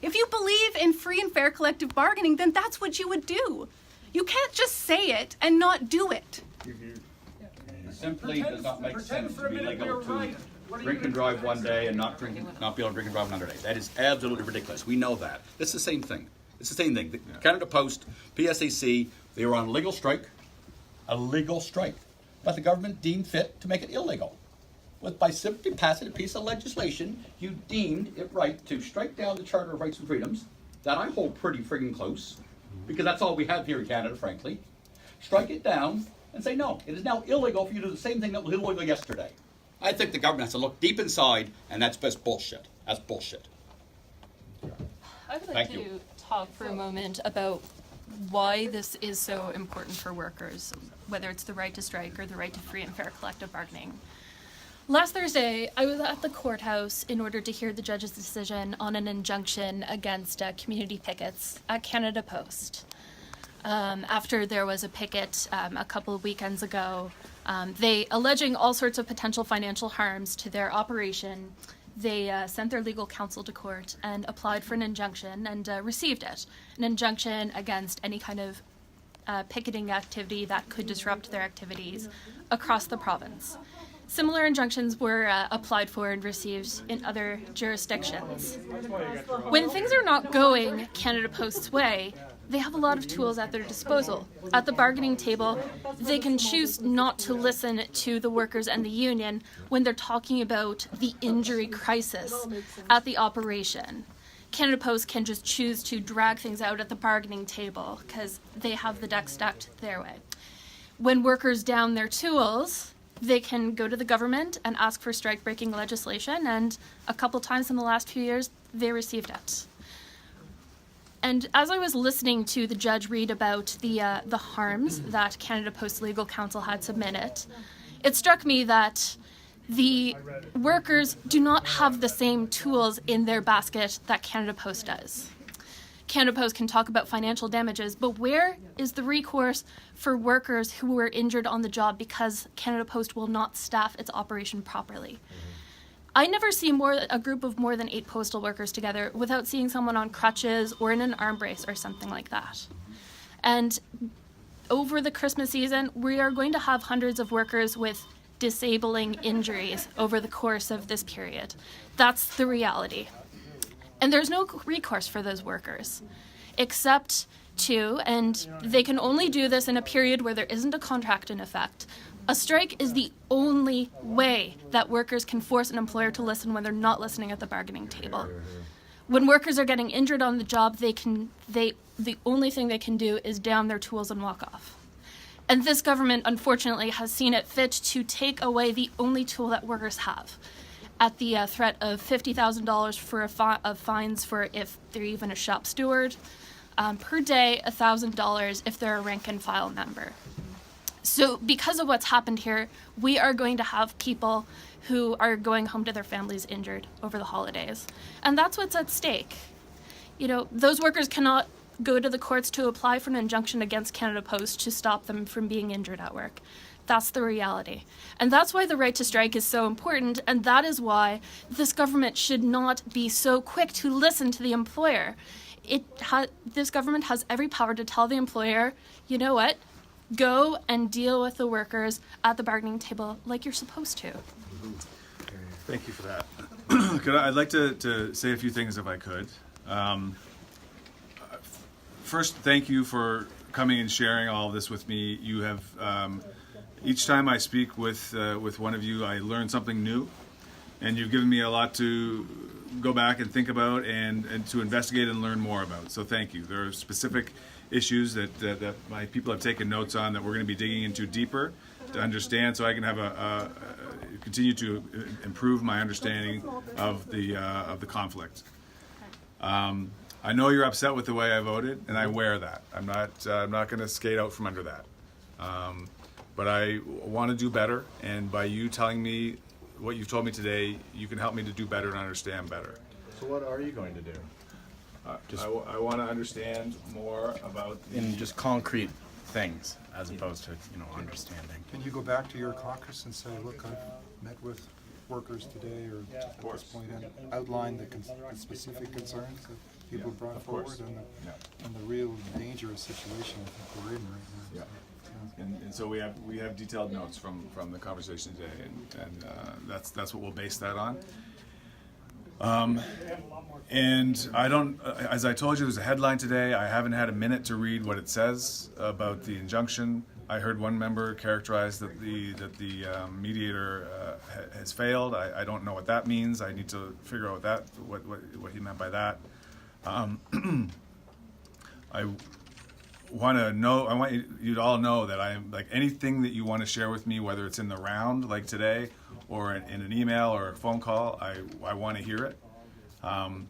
If you believe in free and fair collective bargaining, then that's what you would do. You can't just say it and not do it. Simply does not make sense to be legal to drink and drive one day and not be able to drink and drive another day. That is absolutely ridiculous. We know that. It's the same thing. It's the same thing. The Canada Post, PSAC, they were on a legal strike. But the government deemed fit to make it illegal. By simply passing a piece of legislation, you deemed it right to strike down the Charter of Rights and Freedoms, that I hold pretty friggin' close, because that's all we have here in Canada, frankly. Strike it down and say, no, it is now illegal for you to do the same thing that was illegal yesterday. I think the government has to look deep inside, and that's just bullshit. That's bullshit. I would Thank like you. to talk for a moment about why this is so important for workers, whether it's the right to strike or the right to free and fair collective bargaining. Last Thursday, I was at the courthouse in order to hear the judge's decision on an injunction against community pickets at Canada Post. After there was a picket a couple of weekends ago, they alleging all sorts of potential financial harms to their operation. They sent their legal counsel to court and applied for an injunction and received it. An injunction against any kind of picketing activity that could disrupt their activities across the province. Similar injunctions were applied for and received in other jurisdictions. When things are not going Canada Post's way, they have a lot of tools at their disposal. At the bargaining table, they can choose not to listen to the workers and the union when they're talking about the injury crisis at the operation. Canada Post can just choose to drag things out at the bargaining table because they have the deck stacked their way. When workers down their tools, they can go to the government and ask for strike-breaking legislation, and a couple times in the last few years, they received it. And as I was listening to the judge read about the harms that Canada Post Legal Counsel had submitted, it struck me that the workers do not have the same tools in their basket that Canada Post does. Canada Post can talk about financial damages, but where is the recourse for workers who were injured on the job because Canada Post will not staff its operation properly? I never see a group of more than 8 postal workers together without seeing someone on crutches or in an arm brace or something like that. And over the Christmas season, we are going to have hundreds of workers with disabling injuries over the course of this period. That's the reality. And there's no recourse for those workers, except to, and they can only do this in a period where there isn't a contract in effect. A strike is the only way that workers can force an employer to listen when they're not listening at the bargaining table. When workers are getting injured on the job, the only thing they can do is down their tools and walk off. And this government, unfortunately, has seen it fit to take away the only tool that workers have, at the threat of $50,000 for of fines for if they're even a shop steward, per day $1,000 if they're a rank and file member. So because of what's happened here, we are going to have people who are going home to their families injured over the holidays. And that's what's at stake. You know, those workers cannot go to the courts to apply for an injunction against Canada Post to stop them from being injured at work. That's the reality. And that's why the right to strike is so important, and that is why this government should not be so quick to listen to the employer. This government has every power to tell the employer, you know what, go and deal with the workers at the bargaining table like you're supposed to. Thank you for that. I'd like to say a few things if I could. First, thank you for coming and sharing all of this with me. You have, each time I speak with one of you, I learn something new, and you've given me a lot to go back and think about and to investigate and learn more about. So thank you. There are specific issues that my people have taken notes on that we're going to be digging into deeper to understand, so I can have continue to improve my understanding of the conflict. I know you're upset with the way I voted, and I wear that. I'm not going to skate out from under that. But I want to do better, and by you telling me what you've told me today, you can help me to do better and understand better. So what are you going to do? I want to understand more about in just concrete things as opposed to understanding. Can you go back to your caucus and say, look, I've met with workers today, or at this point, and outline the specific concerns that people have brought forward and the real dangerous situation I think we're in right now. And so we have detailed notes from the conversation today, and that's what we'll base that on. And I don't, as I told you, there's a headline today. I haven't had a minute to read what it says about the injunction. I heard one member characterize that the mediator has failed. I don't know what that means. I need to figure out what he meant by that. I want you to all know that I'm like anything that you want to share with me, whether it's in the round like today or in an email or a phone call, I want to hear it. I'm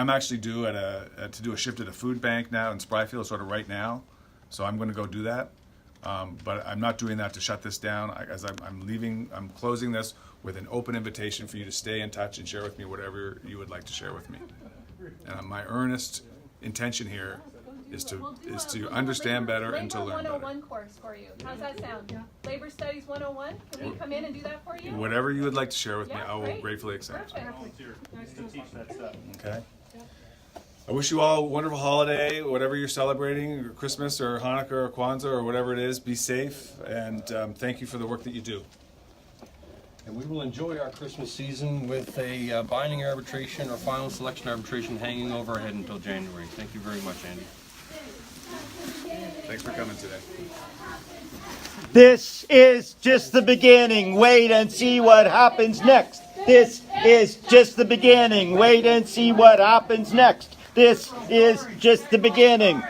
actually due to do a shift at a food bank now in Spryfield, sort of right now, so I'm going to go do that. But I'm not doing that to shut this down. As I'm leaving, I'm closing this with an open invitation for you to stay in touch and share with me whatever you would like to share with me. And my earnest intention here is to understand better and to learn better. 101 course for you. How's that sound? Labor Studies 101? Can we come in and do that for you? Whatever you would like to share with me, I will gratefully accept. Okay. I wish you all a wonderful holiday, whatever you're celebrating, or Christmas or Hanukkah or Kwanzaa or whatever it is. Be safe, and thank you for the work that you do. And we will enjoy our Christmas season with a binding arbitration or final selection arbitration hanging over our head until January. Thank you very much, Andy. Thanks for coming today. This is just the beginning. Wait and see what happens next. This is just the beginning. Wait and see what happens next. This is just the beginning.